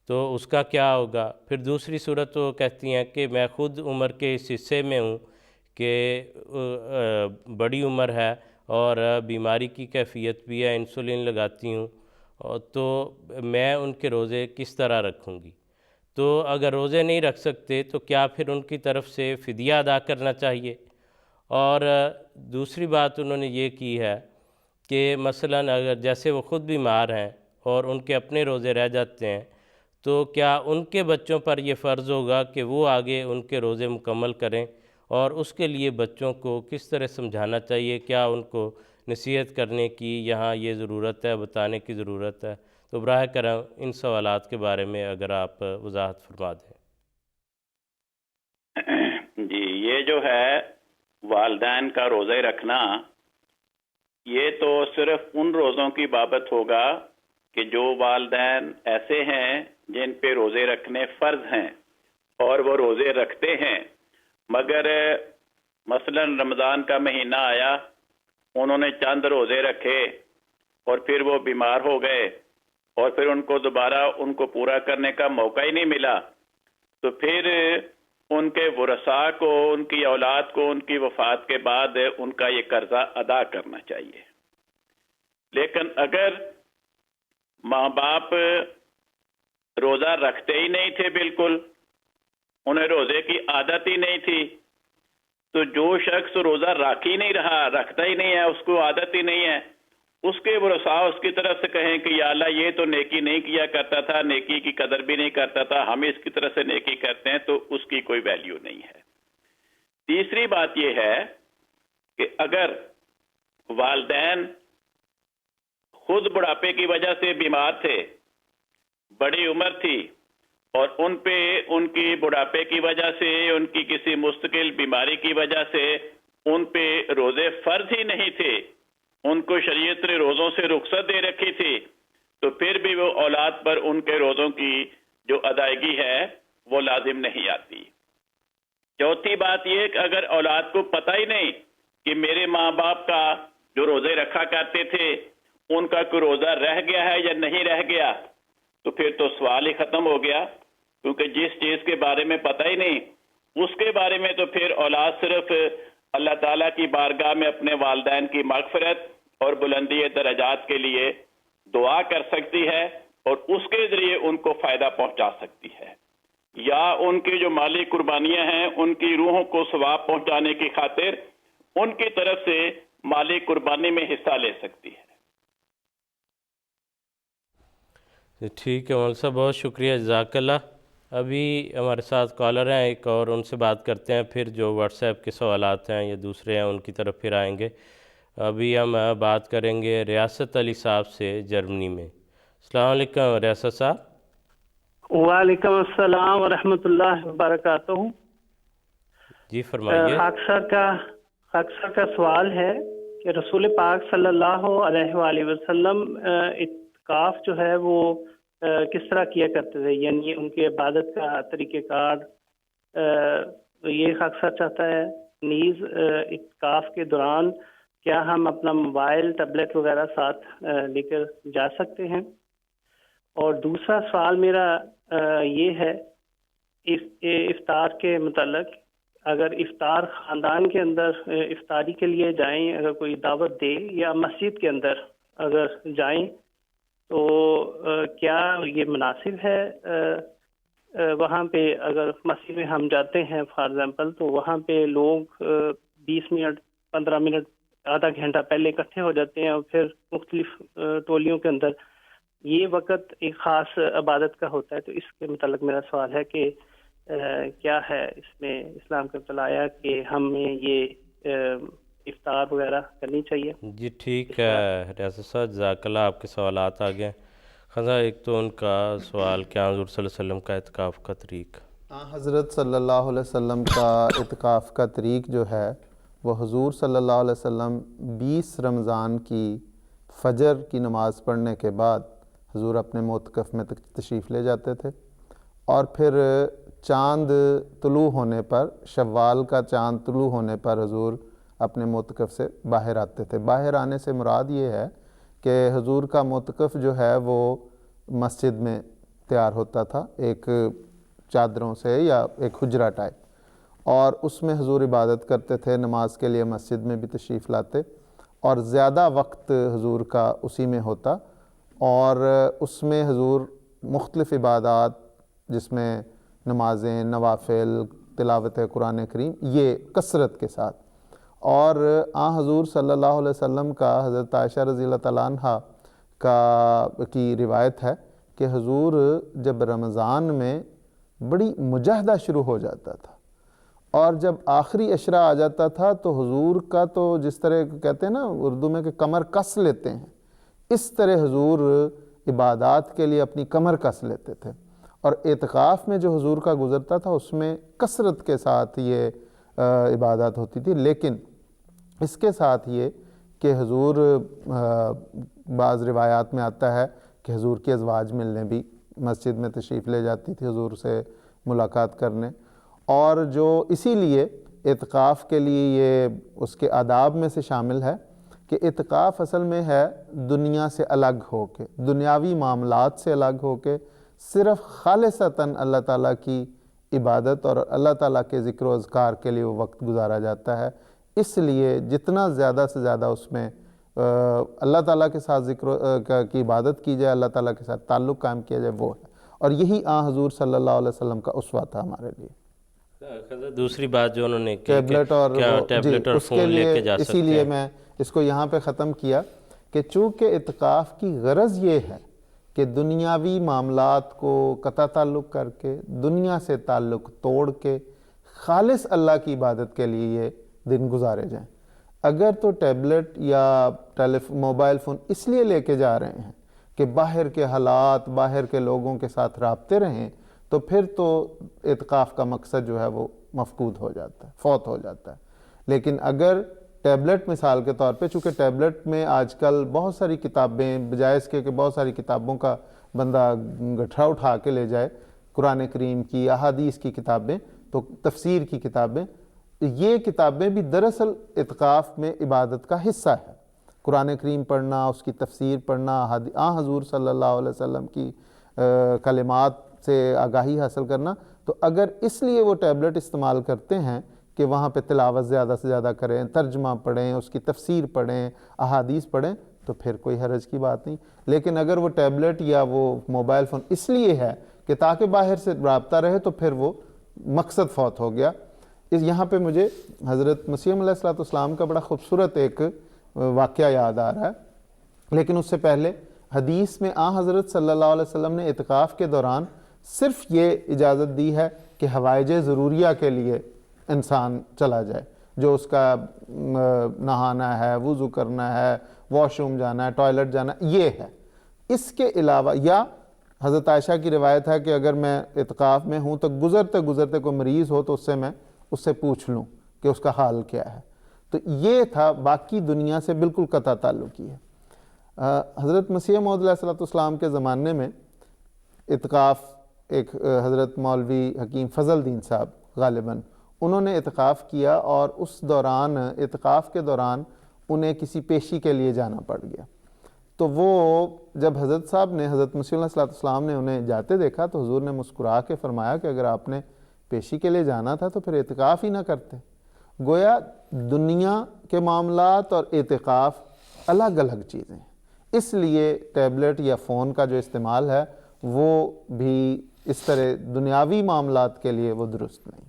تو اس کا کیا ہوگا۔ پھر دوسری صورت وہ کہتی ہیں کہ میں خود عمر کے اس حصے میں ہوں کہ بڑی عمر ہے اور بیماری کی کیفیت بھی ہے، انسولین لگاتی ہوں، تو میں ان کے روزے کس طرح رکھوں گی۔ تو اگر روزے نہیں رکھ سکتے تو کیا پھر ان کی طرف سے فدیہ ادا کرنا چاہیے۔ اور دوسری بات انہوں نے یہ کی ہے کہ مثلاً اگر جیسے وہ خود بیمار ہیں اور ان کے اپنے روزے رہ جاتے ہیں تو کیا ان کے بچوں پر یہ فرض ہوگا کہ وہ آگے ان کے روزے مکمل کریں، اور اس کے لیے بچوں کو کس طرح سمجھانا چاہیے، کیا ان کو نصیحت کرنے کی یہاں یہ ضرورت ہے، بتانے کی ضرورت ہے۔ تو براہ کرم ان سوالات کے بارے میں اگر آپ وضاحت فرما دیں۔ جی، یہ جو ہے والدین کا روزے رکھنا، یہ تو صرف ان روزوں کی بابت ہوگا کہ جو والدین ایسے ہیں جن پہ روزے رکھنے فرض ہیں اور وہ روزے رکھتے ہیں، مگر مثلا رمضان کا مہینہ آیا، انہوں نے چند روزے رکھے اور پھر وہ بیمار ہو گئے اور پھر ان کو دوبارہ ان کو پورا کرنے کا موقع ہی نہیں ملا، تو پھر ان کے ورثاء کو، ان کی اولاد کو ان کی وفات کے بعد ان کا یہ قرضہ ادا کرنا چاہیے۔ لیکن اگر ماں باپ روزہ رکھتے ہی نہیں تھے، بالکل انہیں روزے کی عادت ہی نہیں تھی، تو جو شخص روزہ رکھ ہی نہیں رہا، رکھتا ہی نہیں ہے، اس کو عادت ہی نہیں ہے، اس کے ورثاء اس کی طرف سے کہیں کہ یا اللہ یہ تو نیکی نہیں کیا کرتا تھا، نیکی کی قدر بھی نہیں کرتا تھا، ہم اس کی طرف سے نیکی کرتے ہیں، تو اس کی کوئی ویلیو نہیں ہے۔ تیسری بات یہ ہے کہ اگر والدین خود بڑھاپے کی وجہ سے بیمار تھے، بڑی عمر تھی، اور ان پہ ان کی بڑھاپے کی وجہ سے، ان کی کسی مستقل بیماری کی وجہ سے ان پہ روزے فرض ہی نہیں تھے، ان کو شریعت نے روزوں سے رخصت دے رکھی تھی، تو پھر بھی وہ اولاد پر ان کے روزوں کی جو ادائیگی ہے وہ لازم نہیں آتی۔ چوتھی بات یہ کہ اگر اولاد کو پتہ ہی نہیں کہ میرے ماں باپ کا جو روزے رکھا کرتے تھے ان کا کوئی روزہ رہ گیا ہے یا نہیں رہ گیا، تو پھر تو سوال ہی ختم ہو گیا، کیونکہ جس چیز کے بارے میں پتہ ہی نہیں اس کے بارے میں تو پھر اولاد صرف اللہ تعالیٰ کی بارگاہ میں اپنے والدین کی مغفرت اور بلندی درجات کے لیے دعا کر سکتی ہے اور اس کے ذریعے ان کو فائدہ پہنچا سکتی ہے، یا ان کی جو مالی قربانیاں ہیں ان کی روحوں کو ثواب پہنچانے کی خاطر ان کی طرف سے مالی قربانی میں حصہ لے سکتی ہے۔ ٹھیک ہے مول صاحب، بہت شکریہ، جزاک اللہ۔ ابھی ہمارے ساتھ کالر ہیں ایک اور، ان سے بات کرتے ہیں، پھر جو واٹس ایپ کے سوالات ہیں یا دوسرے ہیں ان کی طرف پھر آئیں گے۔ ابھی ہم بات کریں گے ریاست علی صاحب سے جرمنی میں۔ السلام علیکم ریاست صاحب۔ وعلیکم السلام ورحمۃ اللہ وبرکاتہ۔ جی فرمائیے۔ خاکسار کا سوال ہے کہ رسول پاک صلی اللہ علیہ وآلہ وسلم اعتکاف جو ہے وہ کس طرح کیا کرتے تھے، یعنی ان کی عبادت کا طریقہ کار، یہ خاکسار چاہتا ہے۔ نیز اعتکاف کے دوران کیا ہم اپنا موبائل، ٹیبلٹ وغیرہ ساتھ لے کر جا سکتے ہیں؟ اور دوسرا سوال میرا یہ ہے افطار کے متعلق، اگر افطار خاندان کے اندر افطاری کے لیے جائیں، اگر کوئی دعوت دے یا مسجد کے اندر اگر جائیں تو کیا یہ مناسب ہے؟ وہاں پہ اگر مسجد میں ہم جاتے ہیں فار ایگزامپل، تو وہاں پہ لوگ 20 منٹ 15 منٹ آدھا گھنٹہ پہلے اکٹھے ہو جاتے ہیں اور پھر مختلف ٹولیوں کے اندر یہ وقت ایک خاص عبادت کا ہوتا ہے. تو اس کے متعلق میرا سوال ہے کہ کیا ہے اس میں اسلام کا بتلایا کہ ہمیں یہ افطار وغیرہ کرنی چاہیے؟ جی ٹھیک ہے ریاض صاحب، جزاک اللہ. آپ کے سوالات آ گئے. خزاں ایک تو ان کا سوال کہ حضور صلی اللہ علیہ وسلم کا اعتکاف کا طریق. حضرت صلی اللہ علیہ وسلم کا اعتکاف کا طریق جو ہے وہ حضور صلی اللہ علیہ وسلم 20 رمضان کی فجر کی نماز پڑھنے کے بعد حضور اپنے معتکف میں تشریف لے جاتے تھے، اور پھر چاند طلوع ہونے پر، شوال کا چاند طلوع ہونے پر حضور اپنے معتکف سے باہر آتے تھے. باہر آنے سے مراد یہ ہے کہ حضور کا معتکف جو ہے وہ مسجد میں تیار ہوتا تھا، ایک چادروں سے یا ایک حجرہ ٹائپ، اور اس میں حضور عبادت کرتے تھے. نماز کے لیے مسجد میں بھی تشریف لاتے اور زیادہ وقت حضور کا اسی میں ہوتا، اور اس میں حضور مختلف عبادات جس میں نمازیں، نوافل، تلاوت قرآن کریم، یہ کثرت کے ساتھ. اور حضور صلی اللہ علیہ وسلم کا حضرت عائشہ رضی اللہ تعالیٰ عنہ کی روایت ہے کہ حضور جب رمضان میں بڑی مجاہدہ شروع ہو جاتا تھا، اور جب آخری عشرہ آ جاتا تھا تو حضور کا تو جس طرح کہتے ہیں نا اردو میں کہ کمر کس لیتے ہیں، اس طرح حضور عبادات کے لیے اپنی کمر کس لیتے تھے. اور اعتکاف میں جو حضور کا گزرتا تھا اس میں کثرت کے ساتھ یہ عبادات ہوتی تھی. لیکن اس کے ساتھ یہ کہ حضور بعض روایات میں آتا ہے کہ حضور کی ازواج ملنے بھی مسجد میں تشریف لے جاتی تھی حضور سے ملاقات کرنے. اور جو اسی لیے اعتکاف کے لیے یہ اس کے آداب میں سے شامل ہے کہ اعتکاف اصل میں ہے دنیا سے الگ ہو کے، دنیاوی معاملات سے الگ ہو کے صرف خالصتاً اللہ تعالیٰ کی عبادت اور اللہ تعالیٰ کے ذکر و اذکار کے لیے وہ وقت گزارا جاتا ہے. اس لیے جتنا زیادہ سے زیادہ اس میں اللہ تعالیٰ کے ساتھ ذکر کی عبادت کی جائے، اللہ تعالیٰ کے ساتھ تعلق قائم کیا جائے، وہ ہے. اور یہی حضور صلی اللہ علیہ وسلم کا اسوہ تھا ہمارے لیے. دوسری بات جو انہوں نے ٹیبلٹ اور ٹیبلٹ اور فون لے کے جا سکتے ہیں، اسی لیے میں اس کو یہاں پہ ختم کیا کہ چونکہ اعتکاف کی غرض یہ ہے کہ دنیاوی معاملات کو قطع تعلق کر کے، دنیا سے تعلق توڑ کے خالص اللہ کی عبادت کے لیے یہ دن گزارے جائیں. اگر تو ٹیبلٹ یا موبائل فون اس لیے لے کے جا رہے ہیں کہ باہر کے حالات، باہر کے لوگوں کے ساتھ رابطے رہیں، تو پھر تو اعتکاف کا مقصد جو ہے وہ مفقود ہو جاتا ہے، فوت ہو جاتا ہے. لیکن اگر ٹیبلٹ مثال کے طور پہ، چونکہ ٹیبلٹ میں آج کل بہت ساری کتابیں، بجائے اس کے کہ بہت ساری کتابوں کا بندہ گٹھا اٹھا کے لے جائے، قرآن کریم کی، احادیث کی کتابیں، تو تفسیر کی کتابیں، یہ کتابیں بھی دراصل اعتکاف میں عبادت کا حصہ ہے. قرآن کریم پڑھنا، اس کی تفسیر پڑھنا، حضور صلی اللہ علیہ وسلم کی کلمات سے آگاہی حاصل کرنا. تو اگر اس لیے وہ ٹیبلٹ استعمال کرتے ہیں کہ وہاں پہ تلاوت زیادہ سے زیادہ کریں، ترجمہ پڑھیں، اس کی تفسیر پڑھیں، احادیث پڑھیں، تو پھر کوئی حرج کی بات نہیں. لیکن اگر وہ ٹیبلٹ یا وہ موبائل فون اس لیے ہے کہ تاکہ باہر سے رابطہ رہے، تو پھر وہ مقصد فوت ہو گیا. یہاں پہ مجھے حضرت مسیح علیہ السلام کا بڑا خوبصورت ایک واقعہ یاد آ رہا ہے. لیکن اس سے پہلے حدیث میں حضرت صلی اللہ علیہ وسلم نے اعتکاف کے دوران صرف یہ اجازت دی ہے کہ حوائج ضروریہ کے لیے انسان چلا جائے، جو اس کا نہانا ہے، وضو کرنا ہے، واش روم جانا ہے، ٹوائلٹ جانا ہے، یہ ہے. اس کے علاوہ، یا حضرت عائشہ کی روایت ہے کہ اگر میں اعتکاف میں ہوں تو گزرتے گزرتے کوئی مریض ہو تو اس سے پوچھ لوں کہ اس کا حال کیا ہے. تو یہ تھا، باقی دنیا سے بالکل قطع تعلق ہے. حضرت مسیح موعود علیہ السلام کے زمانے میں اعتکاف، ایک حضرت مولوی حکیم فضل الدین صاحب غالباً انہوں نے اعتکاف کیا، اور اس دوران، اعتکاف کے دوران انہیں کسی پیشی کے لیے جانا پڑ گیا. تو وہ جب حضرت صاحب نے، حضرت مسیح علیہ السلام نے انہیں جاتے دیکھا تو حضور نے مسکرا کے فرمایا کہ اگر آپ نے پیشی کے لیے جانا تھا تو پھر اعتکاف ہی نہ کرتے. گویا دنیا کے معاملات اور اعتکاف الگ الگ چیزیں ہیں. اس لیے ٹیبلٹ یا فون کا جو استعمال ہے وہ بھی اس طرح دنیاوی معاملات کے لیے وہ درست نہیں.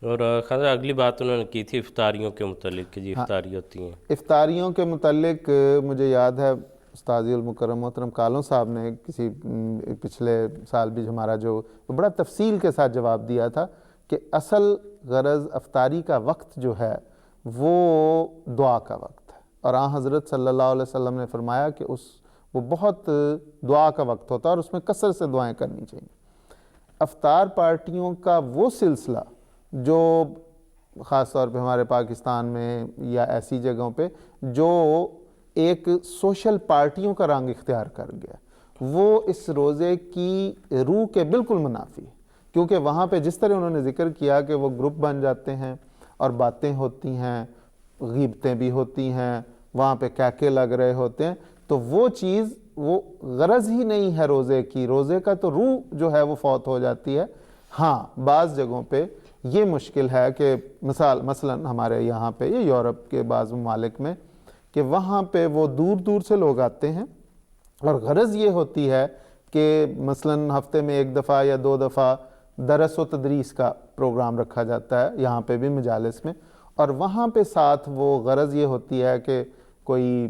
اور خان صاحب اگلی بات انہوں نے کی تھی افطاریوں کے متعلق کہ جی افطاری ہوتی ہیں. افطاریوں کے متعلق مجھے یاد ہے استاذی المکرم محترم کالوں صاحب نے کسی پچھلے سال بھی ہمارا جو بڑا تفصیل کے ساتھ جواب دیا تھا کہ اصل غرض افطاری کا وقت جو ہے وہ دعا کا وقت ہے، اور آن حضرت صلی اللہ علیہ وسلم نے فرمایا کہ وہ بہت دعا کا وقت ہوتا ہے اور اس میں کثرت سے دعائیں کرنی چاہیے. افطار پارٹیوں کا وہ سلسلہ جو خاص طور پہ ہمارے پاکستان میں یا ایسی جگہوں پہ جو ایک سوشل پارٹیوں کا رنگ اختیار کر گیا، وہ اس روزے کی روح کے بالکل منافی ہے، کیونکہ وہاں پہ جس طرح انہوں نے ذکر کیا کہ وہ گروپ بن جاتے ہیں اور باتیں ہوتی ہیں، غیبتیں بھی ہوتی ہیں، وہاں پہ کیکے لگ رہے ہوتے ہیں، تو وہ چیز وہ غرض ہی نہیں ہے روزے کی. روزے کا تو روح جو ہے وہ فوت ہو جاتی ہے. ہاں بعض جگہوں پہ یہ مشکل ہے کہ مثلا ہمارے یہاں پہ یا یورپ کے بعض ممالک میں کہ وہاں پہ وہ دور دور سے لوگ آتے ہیں اور غرض یہ ہوتی ہے کہ مثلا ہفتے میں 1 دفعہ یا 2 دفعہ درس و تدریس کا پروگرام رکھا جاتا ہے یہاں پہ بھی مجالس میں، اور وہاں پہ ساتھ وہ غرض یہ ہوتی ہے کہ کوئی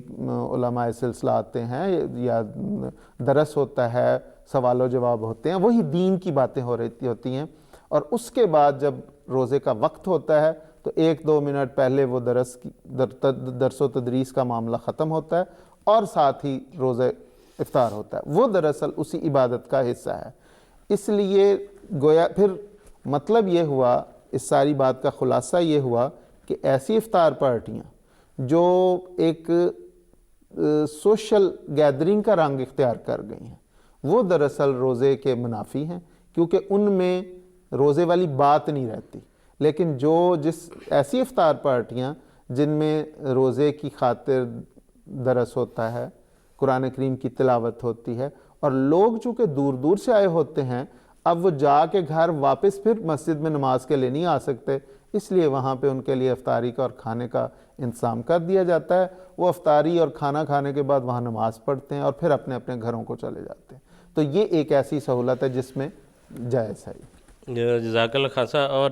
علماء سلسلہ آتے ہیں یا درس ہوتا ہے، سوال و جواب ہوتے ہیں، وہی دین کی باتیں ہوتی ہیں، اور اس کے بعد جب روزے کا وقت ہوتا ہے تو 1-2 منٹ پہلے وہ درس و تدریس کا معاملہ ختم ہوتا ہے اور ساتھ ہی روزے افطار ہوتا ہے. وہ دراصل اسی عبادت کا حصہ ہے. اس لیے گویا پھر مطلب یہ ہوا، اس ساری بات کا خلاصہ یہ ہوا کہ ایسی افطار پارٹیاں جو ایک سوشل گیدرنگ کا رنگ اختیار کر گئی ہیں وہ دراصل روزے کے منافی ہیں، کیونکہ ان میں روزے والی بات نہیں رہتی. لیکن جس ایسی افطار پارٹیاں جن میں روزے کی خاطر درس ہوتا ہے، قرآن کریم کی تلاوت ہوتی ہے، اور لوگ چونکہ دور دور سے آئے ہوتے ہیں، اب وہ جا کے گھر واپس پھر مسجد میں نماز کے لیے نہیں آ سکتے، اس لیے وہاں پہ ان کے لیے افطاری کا اور کھانے کا انتظام کر دیا جاتا ہے. وہ افطاری اور کھانا کھانے کے بعد وہاں نماز پڑھتے ہیں اور پھر اپنے اپنے گھروں کو چلے جاتے ہیں. تو یہ ایک ایسی سہولت ہے جس میں جائز ہے. جزاک اللہ خان صاحب. اور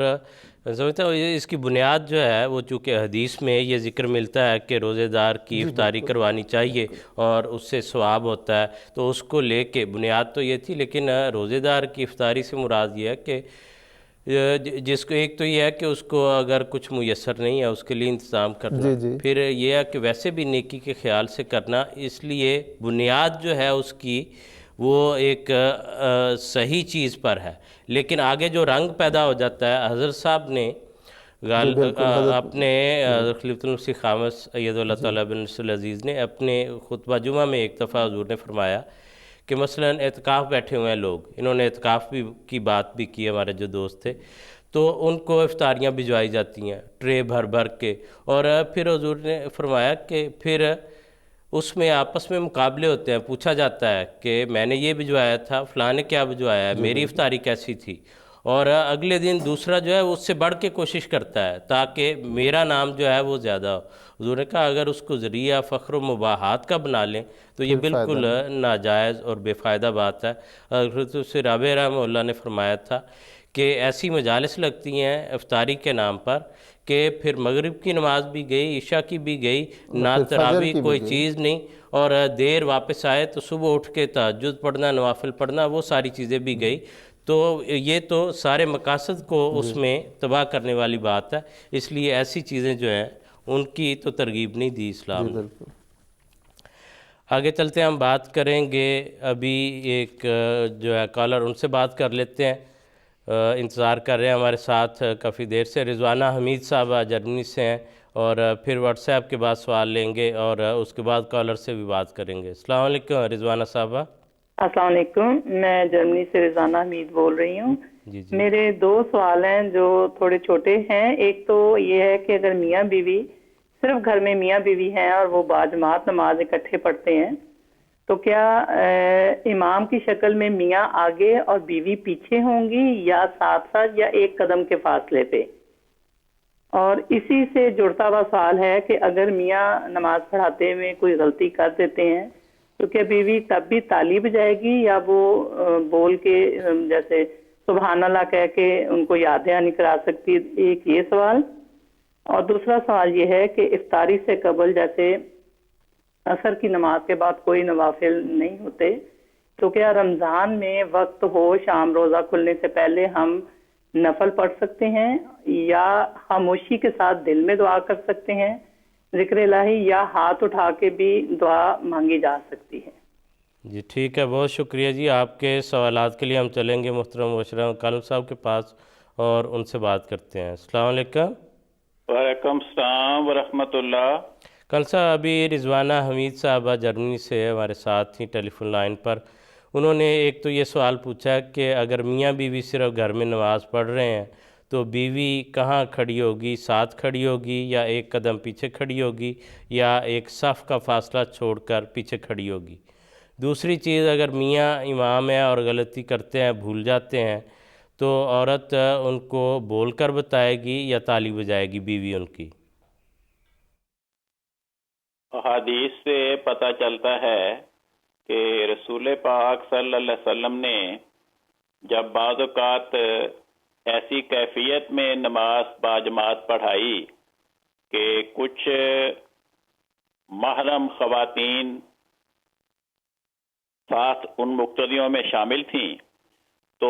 سمجھتا ہوں اس کی بنیاد جو ہے وہ چونکہ حدیث میں یہ ذکر ملتا ہے کہ روزے دار کی افطاری کروانی چاہیے اور اس سے ثواب ہوتا ہے، تو اس کو لے کے بنیاد تو یہ تھی. لیکن روزے دار کی افطاری سے مراد یہ ہے کہ جس کو ایک تو یہ ہے کہ اس کو اگر کچھ میسر نہیں ہے اس کے لیے انتظام کرنا، پھر یہ ہے کہ ویسے بھی نیکی کے خیال سے کرنا. اس لیے بنیاد جو ہے اس کی وہ ایک صحیح چیز پر ہے. لیکن آگے جو رنگ پیدا ہو جاتا ہے، حضرت صاحب نے اپنے خلیفۃ المسیح خامس ایدہ اللہ تعالیٰ بن نصر العزیز نے اپنے خطبہ جمعہ میں ایک دفعہ حضور نے فرمایا کہ مثلا اعتکاف بیٹھے ہوئے ہیں لوگ، انہوں نے اعتکاف کی بات بھی کی، ہمارے جو دوست تھے، تو ان کو افطاریاں بھجوائی جاتی ہیں ٹرے بھر بھر کے، اور پھر حضور نے فرمایا کہ پھر اس میں آپس میں مقابلے ہوتے ہیں، پوچھا جاتا ہے کہ میں نے یہ بھجوایا تھا، فلاں نے کیا بھجوایا ہے، میری افطاری کیسی تھی، اور اگلے دن دوسرا جو ہے اس سے بڑھ کے کوشش کرتا ہے تاکہ میرا نام جو ہے وہ زیادہ ہو. حضور نے کہا اگر اس کو ذریعہ فخر و مباحات کا بنا لیں تو یہ بالکل ناجائز اور بے فائدہ بات ہے. حضرت سے رابع رحمہ اللہ نے فرمایا تھا کہ ایسی مجالس لگتی ہیں افطاری کے نام پر کہ پھر مغرب کی نماز بھی گئی، عشاء کی بھی گئی، نہ تراویح کوئی چیز نہیں، اور دیر واپس آئے تو صبح اٹھ کے تہجد پڑھنا، نوافل پڑھنا، وہ ساری چیزیں بھی گئی. تو یہ تو سارے مقاصد کو اس میں تباہ کرنے والی بات ہے. اس لیے ایسی چیزیں جو ہیں ان کی تو ترغیب نہیں دی اسلام نے. آگے چلتے ہیں، ہم بات کریں گے ابھی ایک جو ہے کالر، ان سے بات کر لیتے ہیں. انتظار کر رہے ہیں ہمارے ساتھ کافی دیر سے. رضوانہ حمید صاحبہ جرمنی سے ہیں، اور پھر واٹس ایپ کے بعد سوال لیں گے اور اس کے بعد کالر سے بھی بات کریں گے. السلام علیکم رضوانہ صاحبہ. السلام علیکم، میں جرمنی سے رضوانہ حمید بول رہی ہوں. میرے 2 سوال ہیں جو تھوڑے چھوٹے ہیں. ایک تو یہ ہے کہ اگر میاں بیوی، صرف گھر میں میاں بیوی ہیں اور وہ باجماعت نماز اکٹھے پڑھتے ہیں، تو کیا امام کی شکل میں میاں آگے اور بیوی پیچھے ہوں گی یا ساتھ ساتھ یا ایک قدم کے فاصلے پہ؟ اور اسی سے جڑتا ہوا سوال ہے کہ اگر میاں نماز پڑھاتے ہوئے کوئی غلطی کر دیتے ہیں تو کیا بیوی تب بھی تالی بجائے گی یا وہ بول کے جیسے سبحان اللہ کہہ کے ان کو یاد دہانی کرا سکتی ہے؟ ایک یہ سوال. اور دوسرا سوال یہ ہے کہ افطاری سے قبل جیسے عصر کی نماز کے بعد کوئی نوافل نہیں ہوتے، تو کیا رمضان میں وقت ہو شام روزہ کھلنے سے پہلے ہم نفل پڑھ سکتے ہیں، یا خاموشی کے ساتھ دل میں دعا کر سکتے ہیں ذکر الہی، یا ہاتھ اٹھا کے بھی دعا مانگی جا سکتی ہے؟ جی ٹھیک ہے، بہت شکریہ جی. آپ کے سوالات کے لیے ہم چلیں گے محترم مبشرہ کالم صاحب کے پاس اور ان سے بات کرتے ہیں. السلام علیکم. وعلیکم السلام ورحمۃ اللہ. کل صاحب ابھی رضوانہ حمید صاحبہ جرمنی سے ہمارے ساتھ ہی ٹیلی فون لائن پر، انہوں نے ایک تو یہ سوال پوچھا کہ اگر میاں بیوی صرف گھر میں نماز پڑھ رہے ہیں تو بیوی کہاں کھڑی ہوگی، ساتھ کھڑی ہوگی یا ایک قدم پیچھے کھڑی ہوگی یا ایک صف کا فاصلہ چھوڑ کر پیچھے کھڑی ہوگی. دوسری چیز، اگر میاں امام ہیں اور غلطی کرتے ہیں، بھول جاتے ہیں، تو عورت ان کو بول کر بتائے گی یا تالی بجائے گی بیوی ان کی؟ حدیث سے پتہ چلتا ہے کہ رسول پاک صلی اللہ علیہ وسلم نے جب بعض اوقات ایسی کیفیت میں نماز باجماعت پڑھائی کہ کچھ محرم خواتین ساتھ ان مقتدیوں میں شامل تھیں، تو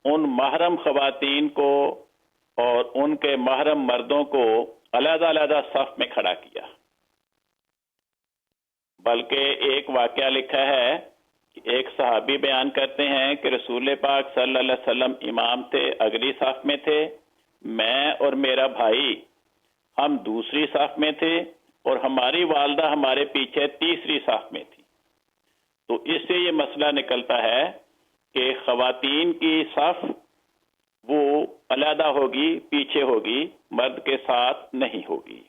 ان محرم خواتین کو اور ان کے محرم مردوں کو علیحدہ علیحدہ صف میں کھڑا کیا. بلکہ ایک واقعہ لکھا ہے کہ ایک صحابی بیان کرتے ہیں کہ رسول پاک صلی اللہ علیہ وسلم امام تھے، اگلی صف میں تھے، میں اور میرا بھائی ہم دوسری صف میں تھے اور ہماری والدہ ہمارے پیچھے تیسری صف میں تھی. تو اس سے یہ مسئلہ نکلتا ہے کہ خواتین کی صف وہ علیحدہ ہوگی، پیچھے ہوگی، مرد کے ساتھ نہیں ہوگی.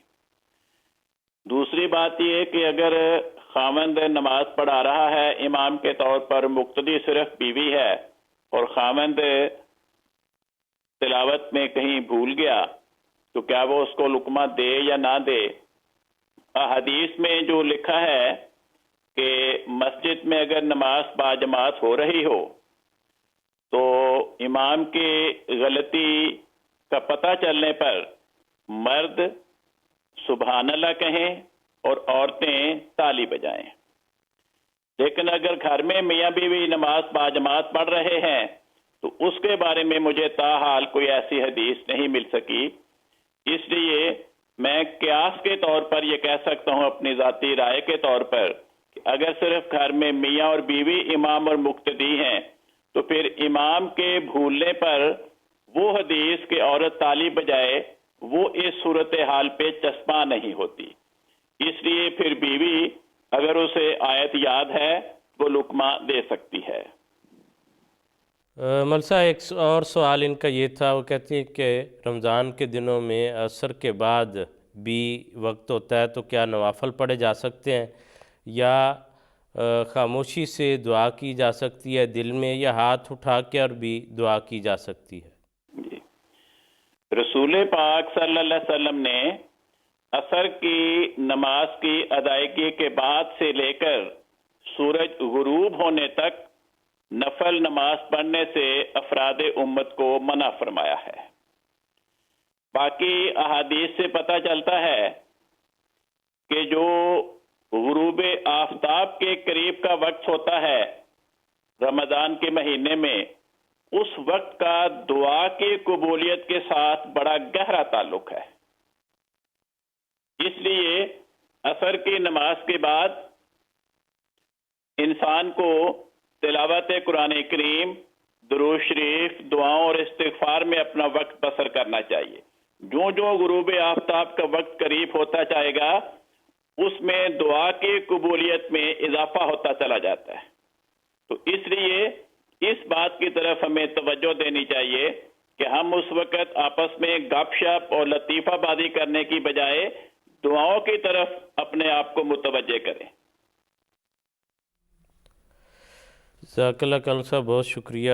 دوسری بات یہ کہ اگر خاوند نماز پڑھا رہا ہے امام کے طور پر، مقتدی صرف بیوی ہے اور خاوند تلاوت میں کہیں بھول گیا، تو کیا وہ اس کو لقمہ دے یا نہ دے؟ حدیث میں جو لکھا ہے کہ مسجد میں اگر نماز باجماعت ہو رہی ہو تو امام کی غلطی کا پتہ چلنے پر مرد سبحان اللہ کہیں اور عورتیں تالی بجائیں. لیکن اگر گھر میں میاں بیوی نماز باجماعت پڑھ رہے ہیں تو اس کے بارے میں مجھے تاحال کوئی ایسی حدیث نہیں مل سکی. اس لیے میں قیاس کے طور پر یہ کہہ سکتا ہوں، اپنی ذاتی رائے کے طور پر، کہ اگر صرف گھر میں میاں اور بیوی امام اور مقتدی ہیں تو پھر امام کے بھولنے پر وہ حدیث کہ عورت تالی بجائے وہ اس صورتحال پہ چشمہ نہیں ہوتی. اس لیے پھر بیوی اگر اسے آیت یاد ہے وہ لقمہ دے سکتی ہے. ملسہ ایک اور سوال ان کا یہ تھا، وہ کہتی ہیں کہ رمضان کے دنوں میں عصر کے بعد بھی وقت ہوتا ہے تو کیا نوافل پڑھے جا سکتے ہیں یا خاموشی سے دعا کی جا سکتی ہے دل میں، یا ہاتھ اٹھا کے اور بھی دعا کی جا سکتی ہے؟ جی، رسول پاک صلی اللہ علیہ وسلم نے عصر کی نماز کی ادائیگی کے بعد سے لے کر سورج غروب ہونے تک نفل نماز پڑھنے سے افراد امت کو منع فرمایا ہے. باقی احادیث سے پتہ چلتا ہے کہ جو غروب آفتاب کے قریب کا وقت ہوتا ہے رمضان کے مہینے میں، اس وقت کا دعا کی قبولیت کے ساتھ بڑا گہرا تعلق ہے. اس لیے عصر کی نماز کے بعد انسان کو تلاوت قرآن کریم، درود شریف، دعاؤں اور استغفار میں اپنا وقت بسر کرنا چاہیے. جو جو غروب آفتاب کا وقت قریب ہوتا جائے گا اس میں دعا کی قبولیت میں اضافہ ہوتا چلا جاتا ہے. تو اس لیے اس بات کی طرف ہمیں توجہ دینی چاہیے کہ ہم اس وقت آپس میں گپ شپ اور لطیفہ بازی کرنے کی بجائے دعاؤں کی طرف اپنے آپ کو متوجہ کریں. جزاک اللہ کالم صاحب، بہت شکریہ.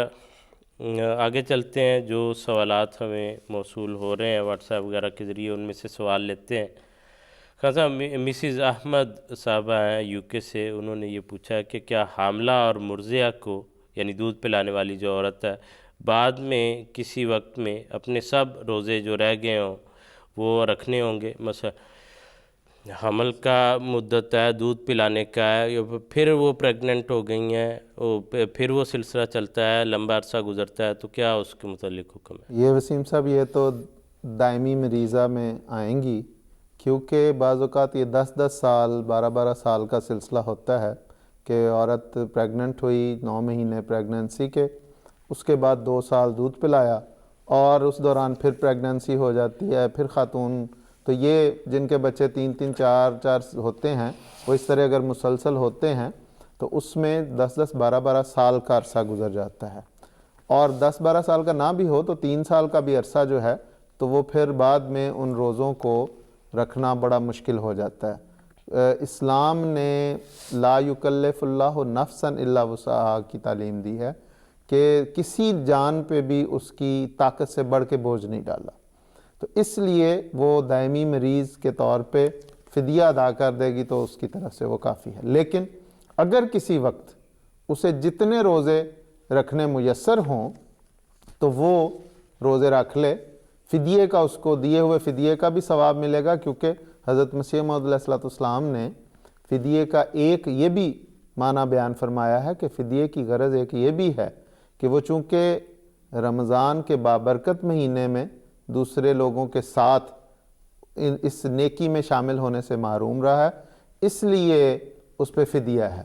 آگے چلتے ہیں، جو سوالات ہمیں موصول ہو رہے ہیں واٹس ایپ وغیرہ کے ذریعے ان میں سے سوال لیتے ہیں. خان صاحب، مسز احمد صاحبہ ہیں یو کے سے، انہوں نے یہ پوچھا ہے کہ کیا حاملہ اور مرضعہ کو، یعنی دودھ پلانے والی جو عورت ہے، بعد میں کسی وقت میں اپنے سب روزے جو رہ گئے ہوں وہ رکھنے ہوں گے. مثلا حمل کا مدت ہے، دودھ پلانے کا ہے، پھر وہ پریگننٹ ہو گئی ہیں، پھر وہ سلسلہ چلتا ہے، لمبا عرصہ گزرتا ہے، تو کیا اس کے متعلق حکم ہے؟ یہ وسیم صاحب یہ تو دائمی مریضہ میں آئیں گی، کیونکہ بعض اوقات یہ 10 سال 12 سال کا سلسلہ ہوتا ہے کہ عورت پریگننٹ ہوئی 9 مہینے پریگننسی کے، اس کے بعد 2 سال دودھ پلایا اور اس دوران پھر پریگننسی ہو جاتی ہے، پھر خاتون، تو یہ جن کے بچے 3 4 ہوتے ہیں وہ اس طرح اگر مسلسل ہوتے ہیں تو اس میں 10 12 سال کا عرصہ گزر جاتا ہے. اور 10 12 سال کا نہ بھی ہو تو 3 سال کا بھی عرصہ جو ہے تو وہ پھر بعد میں ان روزوں کو رکھنا بڑا مشکل ہو جاتا ہے. اسلام نے لا یکلف اللہ نفسا الا وسعہا کی تعلیم دی ہے کہ کسی جان پہ بھی اس کی طاقت سے بڑھ کے بوجھ نہیں ڈالا، تو اس لیے وہ دائمی مریض کے طور پہ فدیہ ادا کر دے گی تو اس کی طرف سے وہ کافی ہے. لیکن اگر کسی وقت اسے جتنے روزے رکھنے میسر ہوں تو وہ روزے رکھ لے، فدیے کا اس کو دیے ہوئے فدیے کا بھی ثواب ملے گا، کیونکہ حضرت مسیح موعود علیہ السلام نے فدیے کا ایک یہ بھی معنی بیان فرمایا ہے کہ فدیے کی غرض ایک یہ بھی ہے کہ وہ چونکہ رمضان کے بابرکت مہینے میں دوسرے لوگوں کے ساتھ اس نیکی میں شامل ہونے سے محروم رہا ہے، اس لیے اس پہ فدیہ ہے.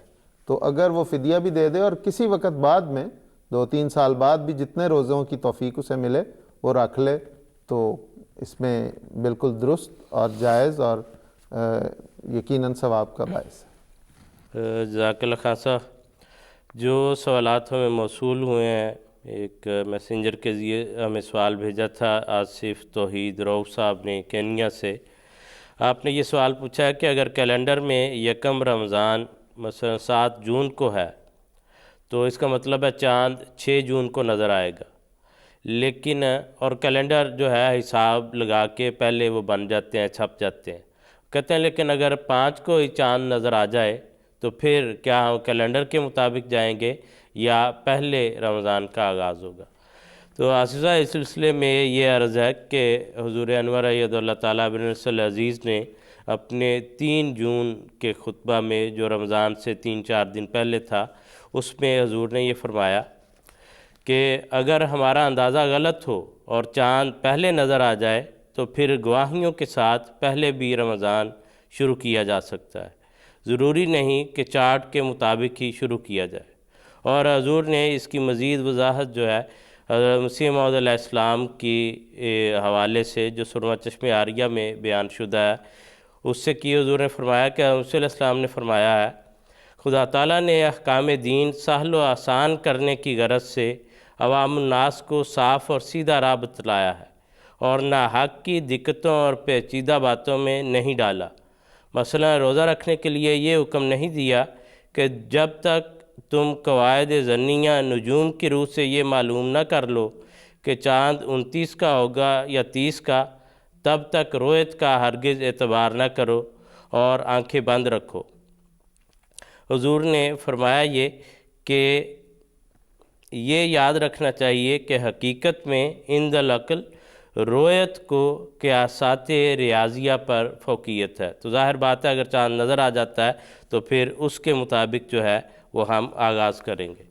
تو اگر وہ فدیہ بھی دے دے اور کسی وقت بعد میں 2 3 سال بعد بھی جتنے روزوں کی توفیق اسے ملے وہ رکھ لے تو اس میں بالکل درست اور جائز اور یقیناً ثواب کا باعث ہے. جزاک اللہ خان صاحب. جو سوالات ہمیں موصول ہوئے ہیں، ایک میسنجر کے ذریعے ہمیں سوال بھیجا تھا آصف توحید روف صاحب نے کینیا سے. آپ نے یہ سوال پوچھا ہے کہ اگر کیلنڈر میں 1 رمضان مثلا 7 جون کو ہے تو اس کا مطلب ہے چاند 6 جون کو نظر آئے گا، لیکن اور کیلنڈر جو ہے حساب لگا کے پہلے وہ بن جاتے ہیں، چھپ جاتے ہیں. کہتے ہیں لیکن اگر 5 کو ہی چاند نظر آ جائے تو پھر کیا ہم کیلنڈر کے مطابق جائیں گے یا پہلے رمضان کا آغاز ہوگا؟ تو آصف صاحب اس سلسلے میں یہ عرض ہے کہ حضور انور اید اللہ تعالیٰ بن نصر عزیز نے اپنے 3 جون کے خطبہ میں جو رمضان سے 3 4 دن پہلے تھا اس میں حضور نے یہ فرمایا کہ اگر ہمارا اندازہ غلط ہو اور چاند پہلے نظر آ جائے تو پھر گواہیوں کے ساتھ پہلے بھی رمضان شروع کیا جا سکتا ہے، ضروری نہیں کہ چارٹ کے مطابق ہی شروع کیا جائے. اور حضور نے اس کی مزید وضاحت جو ہے حضرت مسیح موعود علیہ السلام کی حوالے سے جو سرمہ چشم عاریہ میں بیان شدہ ہے اس سے کی. حضور نے فرمایا کہ مسیح علیہ السلام نے فرمایا ہے خدا تعالیٰ نے احکام دین سہل و آسان کرنے کی غرض سے عوام الناس کو صاف اور سیدھا راہ بتلایا ہے اور نہ حق کی دقتوں اور پیچیدہ باتوں میں نہیں ڈالا. مثلا روزہ رکھنے کے لیے یہ حکم نہیں دیا کہ جب تک تم قواعد ظنیہ نجوم کی روح سے یہ معلوم نہ کر لو کہ چاند 29 کا ہوگا یا 30 کا، تب تک رویت کا ہرگز اعتبار نہ کرو اور آنکھیں بند رکھو. حضور نے فرمایا یہ کہ یہ یاد رکھنا چاہیے کہ حقیقت میں عند العقل رویت کو قیاسات ریاضیہ پر فوقیت ہے. تو ظاہر بات ہے اگر چاند نظر آ جاتا ہے تو پھر اس کے مطابق جو ہے وہ ہم آغاز کریں گے.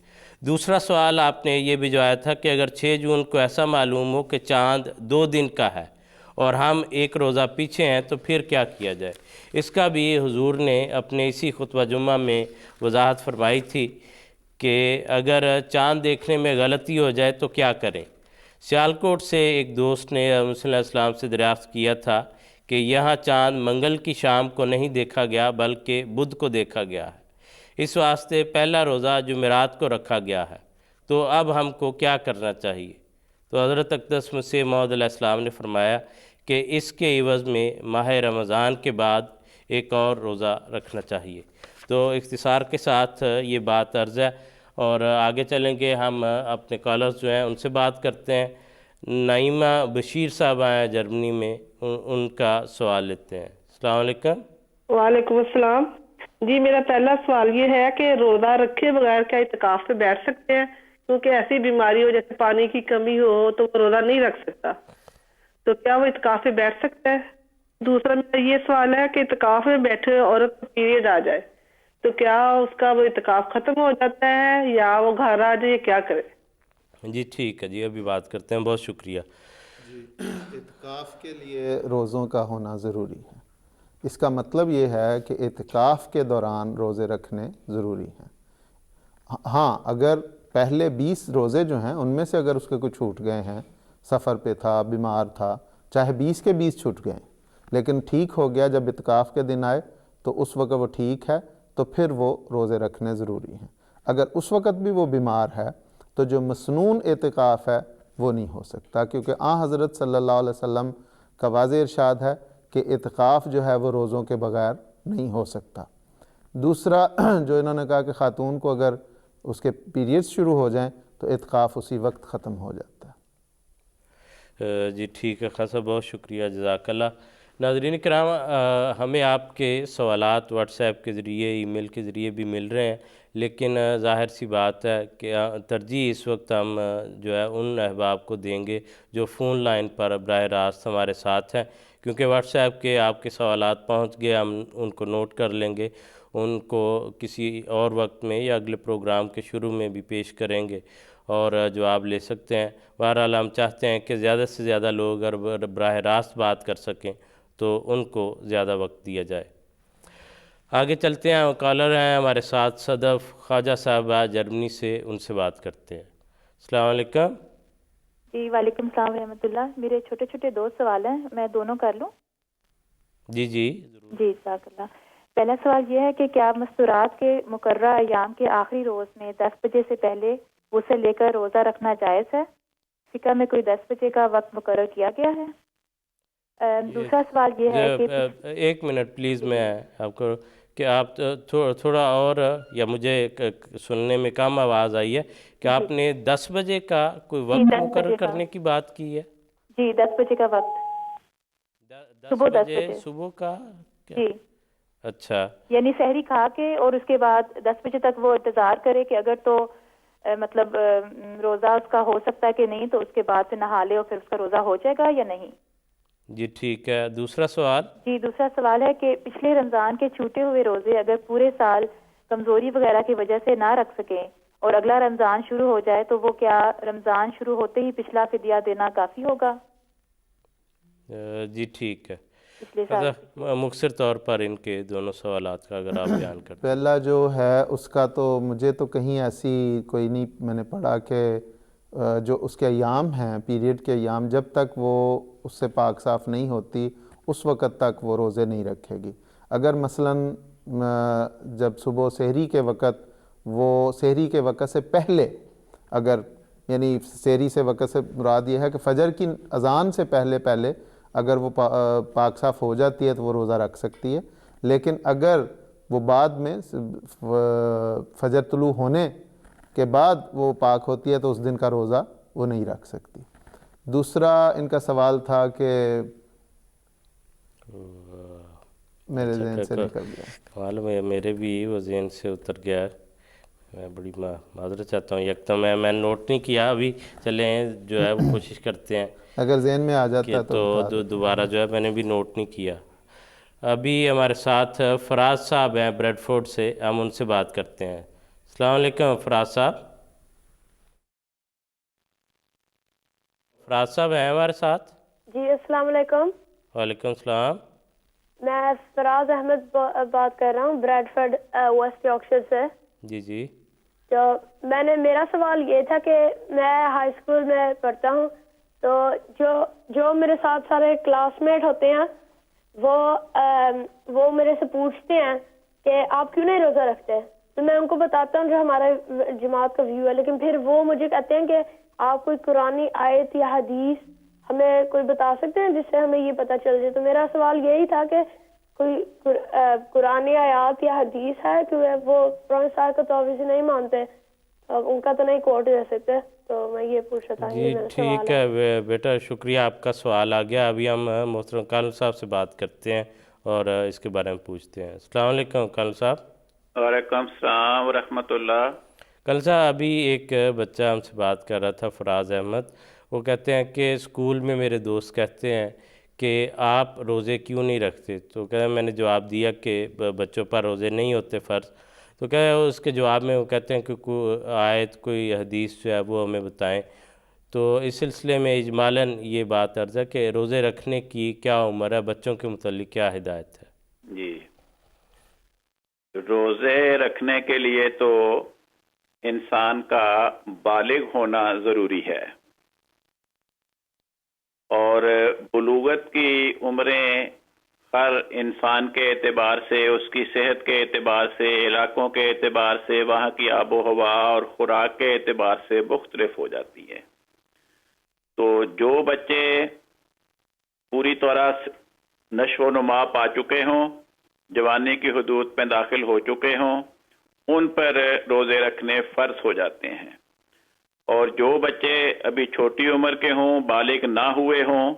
دوسرا سوال آپ نے یہ بھجوایا تھا کہ اگر 6 جون کو ایسا معلوم ہو کہ چاند 2 دن کا ہے اور ہم 1 روزہ پیچھے ہیں تو پھر کیا کیا جائے؟ اس کا بھی حضور نے اپنے اسی خطبہ جمعہ میں وضاحت فرمائی تھی کہ اگر چاند دیکھنے میں غلطی ہو جائے تو کیا کریں. سیالکوٹ سے ایک دوست نے مسیح علیہ السلام سے دریافت کیا تھا کہ یہاں چاند منگل کی شام کو نہیں دیکھا گیا بلکہ بدھ کو دیکھا گیا ہے، اس واسطے پہلا روزہ جمعرات کو رکھا گیا ہے، تو اب ہم کو کیا کرنا چاہیے؟ تو حضرت اقدس مسیح موعود علیہ السلام نے فرمایا کہ اس کے عوض میں ماہ رمضان کے بعد ایک اور روزہ رکھنا چاہیے. تو اختصار کے ساتھ یہ بات عرض ہے اور آگے چلیں گے. ہم اپنے کالرز جو ہیں ان سے بات کرتے ہیں. نعیمہ بشیر صاحب آئے ہیں جرمنی میں، ان کا سوال لیتے ہیں. السلام علیکم. وعلیکم السلام. جی میرا پہلا سوال یہ ہے کہ روزہ رکھے بغیر کیا اعتکاف پہ بیٹھ سکتے ہیں؟ کیونکہ ایسی بیماری ہو جیسے پانی کی کمی ہو تو وہ روزہ نہیں رکھ سکتا، تو کیا وہ اعتکاف میں بیٹھ سکتا ہے؟ دوسرا میرا یہ سوال ہے کہ اعتکاف میں بیٹھے عورت کو پیریڈ آ جائے تو کیا اس کا وہ اعتکاف ختم ہو جاتا ہے یا وہ گھر آ جائے، کیا کرے؟ جی ٹھیک ہے جی، ابھی بات کرتے ہیں، بہت شکریہ۔ جی، اعتکاف کے لیے روزوں کا ہونا ضروری ہے۔ اس کا مطلب یہ ہے کہ اعتکاف کے دوران روزے رکھنے ضروری ہیں۔ ہاں، اگر پہلے 20 روزے جو ہیں ان میں سے اگر اس کے کوئی چھوٹ گئے ہیں، سفر پہ تھا، بیمار تھا، چاہے 20 کے 20 چھوٹ گئے لیکن ٹھیک ہو گیا جب اعتکاف کے دن آئے تو اس وقت وہ ٹھیک ہے، تو پھر وہ روزے رکھنے ضروری ہیں۔ اگر اس وقت بھی وہ بیمار ہے تو جو مسنون اعتکاف ہے وہ نہیں ہو سکتا، کیونکہ حضرت صلی اللہ علیہ وسلم کا واضح ارشاد ہے کہ اعتکاف جو ہے وہ روزوں کے بغیر نہیں ہو سکتا۔ دوسرا جو انہوں نے کہا کہ خاتون کو اگر اس کے پیریڈز شروع ہو جائیں تو اعتکاف اسی وقت ختم ہو جاتا ہے۔ جی ٹھیک ہے خاصا، بہت شکریہ، جزاک اللہ۔ ناظرین کرام، ہمیں آپ کے سوالات واٹس ایپ کے ذریعے، ای میل کے ذریعے بھی مل رہے ہیں، لیکن ظاہر سی بات ہے کہ ترجیح اس وقت ہم جو ہے ان احباب کو دیں گے جو فون لائن پر براہ راست ہمارے ساتھ ہیں، کیونکہ واٹس ایپ کے آپ کے سوالات پہنچ گئے، ہم ان کو نوٹ کر لیں گے، ان کو کسی اور وقت میں یا اگلے پروگرام کے شروع میں بھی پیش کریں گے اور جواب لے سکتے ہیں۔ بہرحال ہم چاہتے ہیں کہ زیادہ سے زیادہ لوگ اگر براہ راست بات کر سکیں تو ان کو زیادہ وقت دیا جائے۔ آگے چلتے ہیں، کالر ہیں ہمارے ساتھ صدف خواجہ صاحبہ جرمنی سے، ان سے بات کرتے ہیں۔ السلام علیکم۔ جی وعلیکم السلام ورحمۃ اللہ۔ میرے چھوٹے چھوٹے 2 سوال ہیں، میں دونوں کر لوں؟ جی جی ضرور۔ جی جزاک اللہ۔ پہلا سوال یہ ہے کہ کیا مستورات کے مقررہ ایام کے آخری روز میں 10 بجے سے پہلے غسل لے کر روزہ رکھنا جائز ہے؟ فقہ میں کوئی 10 بجے کا وقت مقرر کیا گیا ہے؟ دوسرا سوال یہ ہے کہ ایک منٹ پلیز، میں آپ کو کہ آپ تھوڑا اور، یا مجھے سننے میں کم آواز آئی ہے کہ آپ نے 10 بجے کا کوئی وقت مقرر کرنے کی بات کی ہے؟ جی 10 بجے کا وقت، 10 بجے صبح کا؟ جی اچھا، یعنی سحری کھا کے اور اس کے بعد 10 بجے تک وہ انتظار کرے کہ اگر تو مطلب روزہ اس کا ہو سکتا ہے کہ نہیں تو اس کے بعد سے نہا لے اور پھر اس کا روزہ ہو جائے گا یا نہیں؟ جی ٹھیک ہے۔ دوسرا سوال؟ جی دوسرا سوال ہے کہ پچھلے رمضان کے چھوٹے ہوئے روزے اگر پورے سال کمزوری وغیرہ کی وجہ سے نہ رکھ سکیں اور اگلا رمضان شروع ہو جائے تو وہ کیا رمضان شروع ہوتے ہی پچھلا فدیہ دینا کافی ہوگا؟ جی ٹھیک ہے، مختصر طور پر ان کے دونوں سوالات کا اگر آپ بیان کرتے ہیں۔ پہلا جو ہے اس کا تو مجھے تو کہیں ایسی کوئی نہیں میں نے پڑھا کہ جو اس کے ایام ہیں، پیریڈ کے ایام، جب تک وہ اس سے پاک صاف نہیں ہوتی اس وقت تک وہ روزے نہیں رکھے گی۔ اگر مثلاً جب صبح سحری کے وقت، وہ سحری کے وقت سے پہلے، اگر یعنی سحری سے وقت سے مراد یہ ہے کہ فجر کی اذان سے پہلے اگر وہ پاک صاف ہو جاتی ہے تو وہ روزہ رکھ سکتی ہے، لیکن اگر وہ بعد میں فجر طلوع ہونے کے بعد وہ پاک ہوتی ہے تو اس دن کا روزہ وہ نہیں رکھ سکتی۔ دوسرا ان کا سوال تھا کہ میرے ذہن سے نکل گیا، معلوم ہے میرے بھی وہ ذہن سے اتر گیا ہے، میں بڑی معذرت چاہتا ہوں، یک تو میں نوٹ نہیں کیا، ابھی چلیں جو ہے وہ کوشش کرتے ہیں اگر ذہن میں آ جاتا تو دوبارہ جو ہے میں نے بھی نوٹ نہیں کیا۔ ابھی ہمارے ساتھ فراز صاحب ہیں بریڈ فورڈ سے، ہم ان سے بات کرتے ہیں۔ السلام علیکم فراز صاحب۔ فراز صاحب ہیں ہمارے ساتھ؟ جی السلام علیکم۔ وعلیکم السلام۔ میں فراز احمد بات کر رہا ہوں بریڈ فورڈ ویسٹ یارکشائر سے۔ جی جی، تو میرا سوال یہ تھا کہ میں ہائی اسکول میں پڑھتا ہوں، تو جو میرے ساتھ سارے کلاس میٹ ہوتے ہیں وہ میرے سے پوچھتے ہیں کہ آپ کیوں نہیں روزہ رکھتے، تو میں ان کو بتاتا ہوں جو ہمارے جماعت کا ویو ہے، لیکن پھر وہ مجھے کہتے ہیں کہ آپ کوئی قرآنی آیت یا حدیث ہمیں کوئی بتا سکتے ہیں جس سے ہمیں یہ پتہ چل جائے۔ تو میرا سوال یہی تھا کہ کوئی قرآنی آیات یا حدیث ہے کہ وہ قرآن صاحب کا تو آبویسلی نہیں مانتے، ان کا تو نہیں کوٹ دے سکتے، تو میں یہ پوچھ رہا تھا۔ جی ٹھیک ہے بیٹا، شکریہ، آپ کا سوال آ گیا۔ ابھی ہم محترم کالم صاحب سے بات کرتے ہیں اور اس کے بارے میں پوچھتے ہیں۔ السلام علیکم کالم صاحب۔ وعلیکم السلام ورحمۃ اللہ۔ کل صاحب ابھی ایک بچہ ہم سے بات کر رہا تھا، فراز احمد، وہ کہتے ہیں کہ اسکول میں میرے دوست کہتے ہیں کہ آپ روزے کیوں نہیں رکھتے، تو کہتے ہیں میں نے جواب دیا کہ بچوں پر روزے نہیں ہوتے فرض، تو کہتے ہیں اس کے جواب میں وہ کہتے ہیں کہ کوئی آیت کوئی حدیث جو ہے وہ ہمیں بتائیں. تو اس سلسلے میں اجمالاً یہ بات عرض ہے کہ روزے رکھنے کی کیا عمر ہے، بچوں کے متعلق کیا ہدایت ہے؟ جی، روزے رکھنے کے لیے تو انسان کا بالغ ہونا ضروری ہے، اور بلوغت کی عمریں ہر انسان کے اعتبار سے، اس کی صحت کے اعتبار سے، علاقوں کے اعتبار سے، وہاں کی آب و ہوا اور خوراک کے اعتبار سے مختلف ہو جاتی ہے. تو جو بچے پوری طرح نشو و نما پا چکے ہوں، جوانی کی حدود پہ داخل ہو چکے ہوں، ان پر روزے رکھنے فرض ہو جاتے ہیں. اور جو بچے ابھی چھوٹی عمر کے ہوں، بالغ نہ ہوئے ہوں،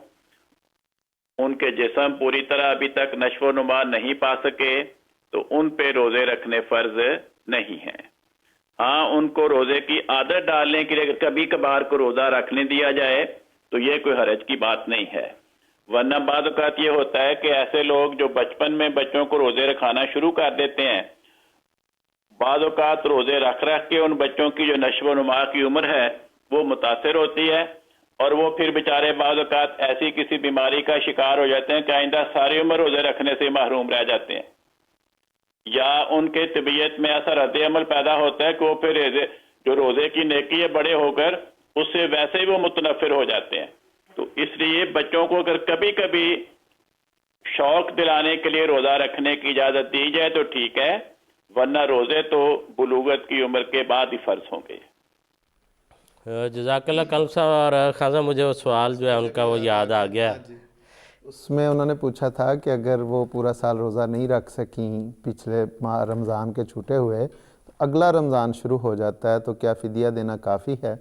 ان کے جسم پوری طرح ابھی تک نشو و نما نہیں پا سکے، تو ان پہ روزے رکھنے فرض نہیں ہیں. ہاں، ان کو روزے کی عادت ڈالنے کے لیے کبھی کبھار کو روزہ رکھنے دیا جائے تو یہ کوئی حرج کی بات نہیں ہے. ورنہ بعض اوقات یہ ہوتا ہے کہ ایسے لوگ جو بچپن میں بچوں کو روزے رکھانا شروع کر دیتے ہیں، بعض اوقات روزے رکھ کے ان بچوں کی جو نشو و نما کی عمر ہے وہ متاثر ہوتی ہے، اور وہ پھر بیچارے بعض اوقات ایسی کسی بیماری کا شکار ہو جاتے ہیں کہ آئندہ ساری عمر روزے رکھنے سے محروم رہ جاتے ہیں، یا ان کے طبیعت میں ایسا رد عمل پیدا ہوتا ہے کہ وہ پھر جو روزے کی نیکی ہے بڑے ہو کر اس سے ویسے ہی وہ متنفر ہو جاتے ہیں. تو اس لیے بچوں کو اگر کبھی کبھی شوق دلانے کے لیے روزہ رکھنے کی اجازت دی جائے تو ٹھیک ہے، ورنہ روزے تو بلوغت کی عمر کے بعد ہی فرض ہوں گے. جزاک اللہ کلم صاحب. اور خاصا مجھے وہ سوال جو ہے ان کا وہ یاد آ گیا. اس میں انہوں نے پوچھا تھا کہ اگر وہ پورا سال روزہ نہیں رکھ سکیں، پچھلے ماہ رمضان کے چھوٹے ہوئے، تو اگلا رمضان شروع ہو جاتا ہے تو کیا فدیہ دینا کافی ہے؟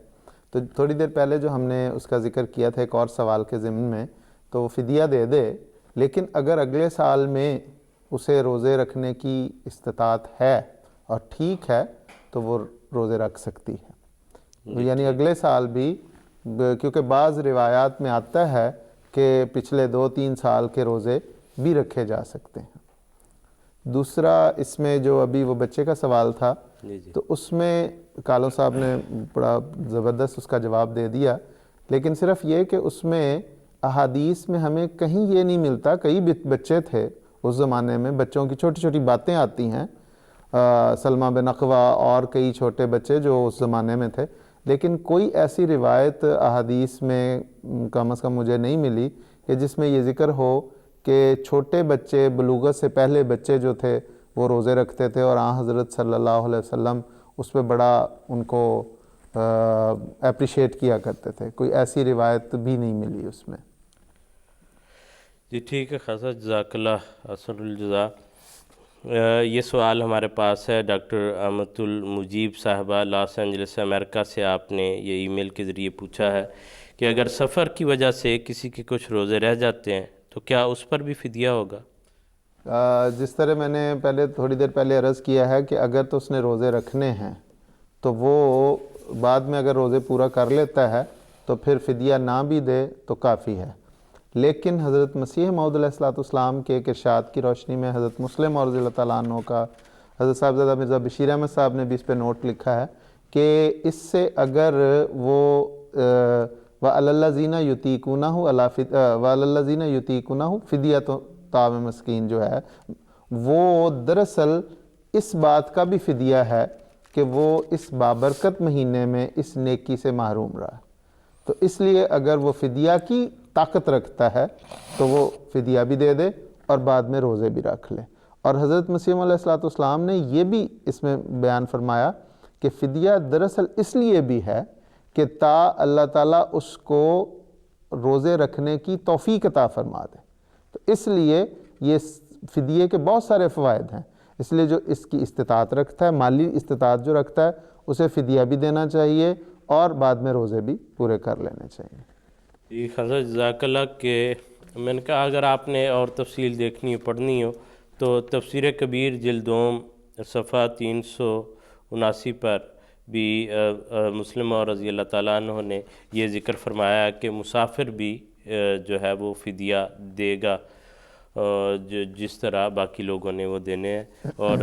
تو تھوڑی دیر پہلے جو ہم نے اس کا ذکر کیا تھا ایک اور سوال کے ضمن میں، تو وہ فدیہ دے دے، لیکن اگر اگلے سال میں اسے روزے رکھنے کی استطاعت ہے اور ٹھیک ہے تو وہ روزے رکھ سکتی ہے. یعنی اگلے سال بھی، کیونکہ بعض روایات میں آتا ہے کہ پچھلے 2-3 سال کے روزے بھی رکھے جا سکتے ہیں. دوسرا اس میں جو ابھی وہ بچے کا سوال تھا، تو اس میں کالو صاحب نے بڑا زبردست اس کا جواب دے دیا، لیکن صرف یہ کہ اس میں احادیث میں ہمیں کہیں یہ نہیں ملتا. کئی بچے تھے اس زمانے میں، بچوں کی چھوٹی چھوٹی باتیں آتی ہیں، سلمہ بن اقوا اور کئی چھوٹے بچے جو اس زمانے میں تھے، لیکن کوئی ایسی روایت احادیث میں کم از کم مجھے نہیں ملی کہ جس میں یہ ذکر ہو کہ چھوٹے بچے، بلوغت سے پہلے بچے جو تھے وہ روزے رکھتے تھے اور حضرت صلی اللہ علیہ وسلم اس پہ بڑا ان کو اپریشیٹ کیا کرتے تھے. کوئی ایسی روایت بھی نہیں ملی اس میں. جی ٹھیک ہے خاصا، جزاک اللہ احسن الجزا. یہ سوال ہمارے پاس ہے ڈاکٹر احمد المجیب صاحبہ، لاس اینجلس امریکہ سے. آپ نے یہ ای میل کے ذریعے پوچھا ہے کہ اگر سفر کی وجہ سے کسی کے کچھ روزے رہ جاتے ہیں تو کیا اس پر بھی فدیہ ہوگا؟ جس طرح میں نے تھوڑی دیر پہلے عرض کیا ہے کہ اگر تو اس نے روزے رکھنے ہیں تو وہ بعد میں اگر روزے پورا کر لیتا ہے تو پھر فدیہ نہ بھی دے تو کافی ہے. لیکن حضرت مسیح موعود علیہ السلام کے ایک ارشاد کی روشنی میں حضرت مسلم اور رضی اللہ تعالیٰ عنہ کا حضرت صاحبزادہ مرزا بشیر احمد صاحب نے بھی اس پہ نوٹ لکھا ہے کہ اس سے اگر وہ وَعَلَى الَّذِينَ يُطِيقُونَهُ فِدْيَةٌ طَعَامُ مسکین جو ہے وہ دراصل اس بات کا بھی فدیہ ہے کہ وہ اس بابرکت مہینے میں اس نیکی سے محروم رہا. تو اس لیے اگر وہ فدیہ کی طاقت رکھتا ہے تو وہ فدیہ بھی دے دے اور بعد میں روزے بھی رکھ لے. اور حضرت مسیح علیہ السلام نے یہ بھی اس میں بیان فرمایا کہ فدیہ دراصل اس لیے بھی ہے کہ تا اللہ تعالیٰ اس کو روزے رکھنے کی توفیق عطا فرما دے. تو اس لیے یہ فدیے کے بہت سارے فوائد ہیں. اس لیے جو اس کی استطاعت رکھتا ہے، مالی استطاعت جو رکھتا ہے، اسے فدیہ بھی دینا چاہیے اور بعد میں روزے بھی پورے کر لینے چاہیے. جی خاصا جزاک اللہ. کہ میں نے کہا اگر آپ نے اور تفصیل دیکھنی ہو، پڑھنی ہو تو تفسیر کبیر جلد دوم صفحہ 379 پر بھی مسلم اور رضی اللہ تعالیٰ عنہ نے یہ ذکر فرمایا کہ مسافر بھی جو ہے وہ فدیہ دے گا جس طرح باقی لوگوں نے وہ دینے ہیں، اور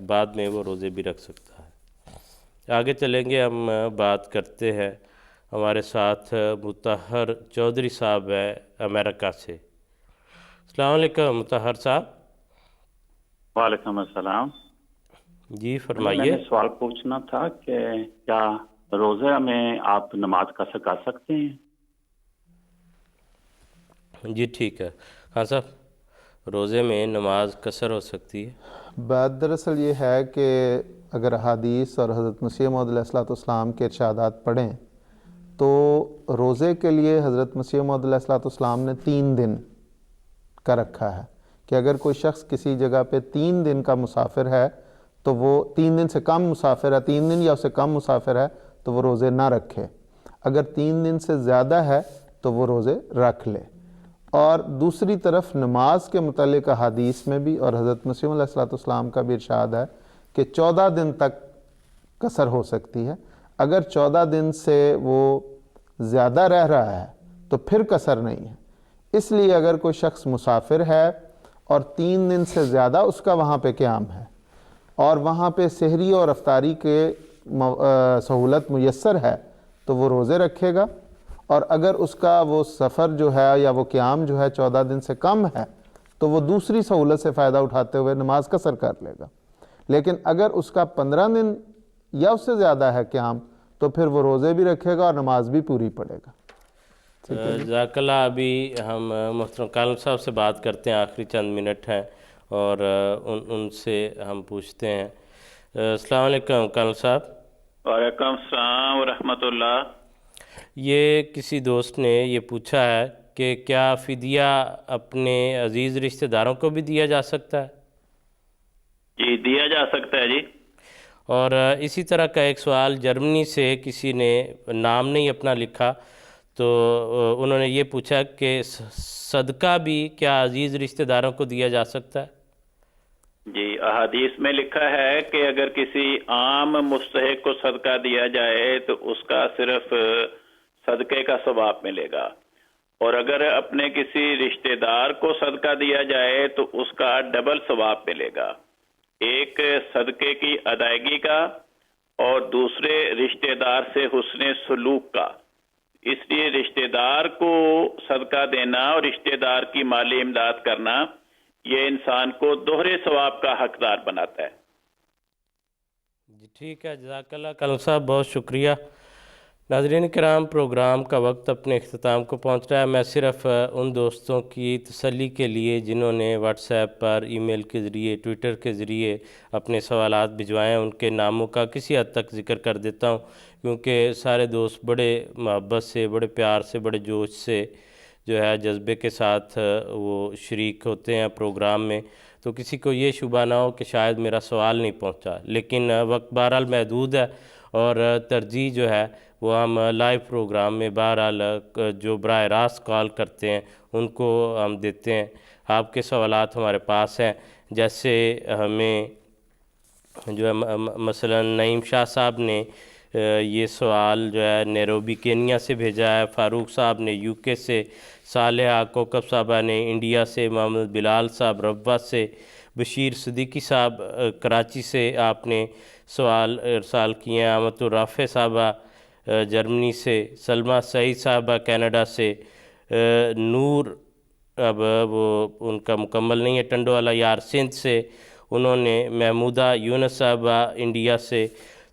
بعد میں وہ روزے بھی رکھ سکتا ہے۔ آگے چلیں گے، ہم بات کرتے ہیں، ہمارے ساتھ مطہر چودھری صاحب ہے امریکہ سے۔ السلام علیکم مطہر صاحب۔ وعلیکم السلام جی فرمائیے۔ میں سوال پوچھنا تھا کہ کیا روزہ میں آپ نماز قصر کر سکتے ہیں؟ جی ٹھیک ہے، ہاں صاحب، روزے میں نماز قصر ہو سکتی ہے؟ بات دراصل یہ ہے کہ اگر احادیث اور حضرت مسیح موعود علیہ السلام کے ارشادات پڑھیں تو روزے کے لیے حضرت مسیح موعود علیہ السلام نے 3 دن کا رکھا ہے کہ اگر کوئی شخص کسی جگہ پہ 3 دن کا مسافر ہے تو وہ 3 دن سے کم مسافر ہے، 3 دن یا اس سے کم مسافر ہے تو وہ روزے نہ رکھے، اگر 3 دن سے زیادہ ہے تو وہ روزے رکھ لے۔ اور دوسری طرف نماز کے متعلق احادیث میں بھی اور حضرت مسیح علیہ السلام کا بھی ارشاد ہے کہ 14 دن تک قصر ہو سکتی ہے، اگر 14 دن سے وہ زیادہ رہ رہا ہے تو پھر قصر نہیں ہے۔ اس لیے اگر کوئی شخص مسافر ہے اور 3 دن سے زیادہ اس کا وہاں پہ قیام ہے اور وہاں پہ سحری اور افطاری کے سہولت میسر ہے تو وہ روزے رکھے گا، اور اگر اس کا وہ سفر جو ہے یا وہ قیام جو ہے 14 دن سے کم ہے تو وہ دوسری سہولت سے فائدہ اٹھاتے ہوئے نماز قصر کر لے گا۔ لیکن اگر اس کا 15 دن یا اس سے زیادہ ہے قیام تو پھر وہ روزے بھی رکھے گا اور نماز بھی پوری پڑھے گا۔ جزاک اللہ۔ ابھی ہم محترم کالم صاحب سے بات کرتے ہیں، آخری چند منٹ ہیں اور ان سے ہم پوچھتے ہیں۔ السلام علیکم کالم صاحب۔ وعلیکم السلام ورحمۃ اللہ۔ یہ کسی دوست نے یہ پوچھا ہے کہ کیا فدیہ اپنے عزیز رشتہ داروں کو بھی دیا جا سکتا ہے؟ جی دیا جا سکتا ہے جی۔ اور اسی طرح کا ایک سوال جرمنی سے کسی نے نام نہیں اپنا لکھا، تو انہوں نے یہ پوچھا کہ صدقہ بھی کیا عزیز رشتہ داروں کو دیا جا سکتا ہے؟ جی احادیث میں لکھا ہے کہ اگر کسی عام مستحق کو صدقہ دیا جائے تو اس کا صرف صدقے کا ثواب ملے گا، اور اگر اپنے کسی رشتہ دار کو صدقہ دیا جائے تو اس کا ڈبل ثواب ملے گا، ایک صدقے کی ادائیگی کا اور دوسرے رشتہ دار سے حسن سلوک کا۔ اس لیے رشتہ دار کو صدقہ دینا اور رشتہ دار کی مالی امداد کرنا یہ انسان کو دوہرے ثواب کا حقدار بناتا ہے۔ جی ٹھیک ہے، جزاک اللہ کالم صاحب، بہت شکریہ۔ ناظرین کرام، پروگرام کا وقت اپنے اختتام کو پہنچ رہا ہے۔ میں صرف ان دوستوں کی تسلی کے لیے جنہوں نے واٹس ایپ پر، ای میل کے ذریعے، ٹویٹر کے ذریعے اپنے سوالات بھجوائے ہیں، ان کے ناموں کا کسی حد تک ذکر کر دیتا ہوں، کیونکہ سارے دوست بڑے محبت سے، بڑے پیار سے، بڑے جوش سے جو ہے جذبے کے ساتھ وہ شریک ہوتے ہیں پروگرام میں، تو کسی کو یہ شبہ نہ ہو کہ شاید میرا سوال نہیں پہنچا، لیکن وقت بہرحال محدود ہے اور ترجیح جو ہے وہ ہم لائیو پروگرام میں بہرحال جو براہ راست کال کرتے ہیں ان کو ہم دیتے ہیں۔ آپ کے سوالات ہمارے پاس ہیں، جیسے ہمیں جو ہے مثلا نعیم شاہ صاحب نے یہ سوال جو ہے نیروبی کینیا سے بھیجا ہے، فاروق صاحب نے یو کے سے، صالحہ کوکب صاحبہ نے انڈیا سے، محمد بلال صاحب ربوہ سے، بشیر صدیقی صاحب کراچی سے آپ نے سوال ارسال کیے ہیں، امت الرافع صاحبہ جرمنی سے، سلمہ سعید صاحبہ کینیڈا سے، نور اب وہ ان کا مکمل نہیں ہے، ٹنڈو والا یار سندھ سے، انہوں نے محمودہ یونس صاحبہ انڈیا سے،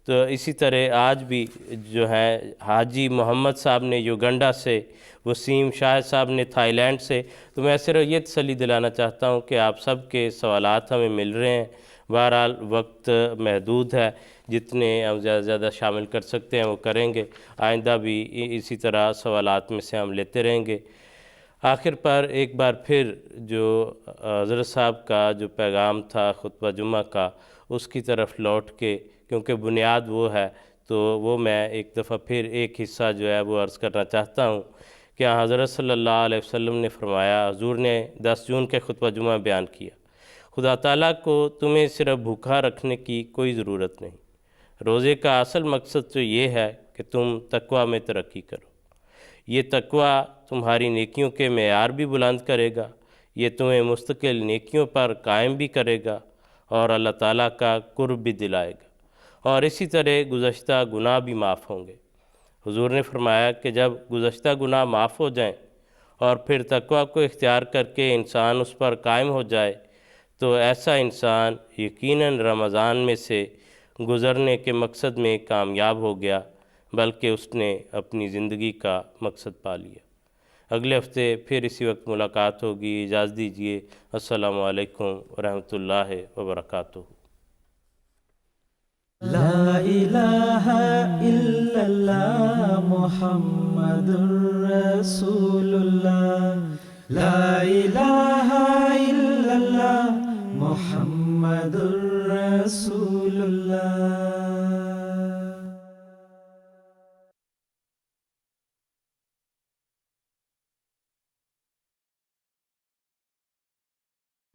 تو اسی طرح آج بھی جو ہے حاجی محمد صاحب نے یوگنڈا سے، وسیم شاہد صاحب نے تھائی لینڈ سے۔ تو میں صرف یہ تسلی دلانا چاہتا ہوں کہ آپ سب کے سوالات ہمیں مل رہے ہیں، بہرحال وقت محدود ہے، جتنے ہم زیادہ سے زیادہ شامل کر سکتے ہیں وہ کریں گے، آئندہ بھی اسی طرح سوالات میں سے ہم لیتے رہیں گے۔ آخر پر ایک بار پھر جو حضرت صاحب کا جو پیغام تھا خطبہ جمعہ کا، اس کی طرف لوٹ کے، کیونکہ بنیاد وہ ہے، تو وہ میں ایک دفعہ پھر ایک حصہ جو ہے وہ عرض کرنا چاہتا ہوں کہ حضرت صلی اللہ علیہ وسلم نے فرمایا، حضور نے 10 جون کے خطبہ جمعہ بیان کیا، خدا تعالیٰ کو تمہیں صرف بھوکا رکھنے کی کوئی ضرورت نہیں، روزے کا اصل مقصد تو یہ ہے کہ تم تقوی میں ترقی کرو. یہ تقوی تمہاری نیکیوں کے معیار بھی بلند کرے گا، یہ تمہیں مستقل نیکیوں پر قائم بھی کرے گا اور اللہ تعالیٰ کا قرب بھی دلائے گا، اور اسی طرح گزشتہ گناہ بھی معاف ہوں گے. حضور نے فرمایا کہ جب گزشتہ گناہ معاف ہو جائیں اور پھر تقوی کو اختیار کر کے انسان اس پر قائم ہو جائے تو ایسا انسان یقیناً رمضان میں سے گزرنے کے مقصد میں کامیاب ہو گیا، بلکہ اس نے اپنی زندگی کا مقصد پا لیا. اگلے ہفتے پھر اسی وقت ملاقات ہوگی. اجازت دیجیے. السلام علیکم ورحمۃ اللہ وبرکاتہ. لا الہ الا اللہ محمد رسول اللہ. لا الہ الا اللہ محمد رسول اللہ.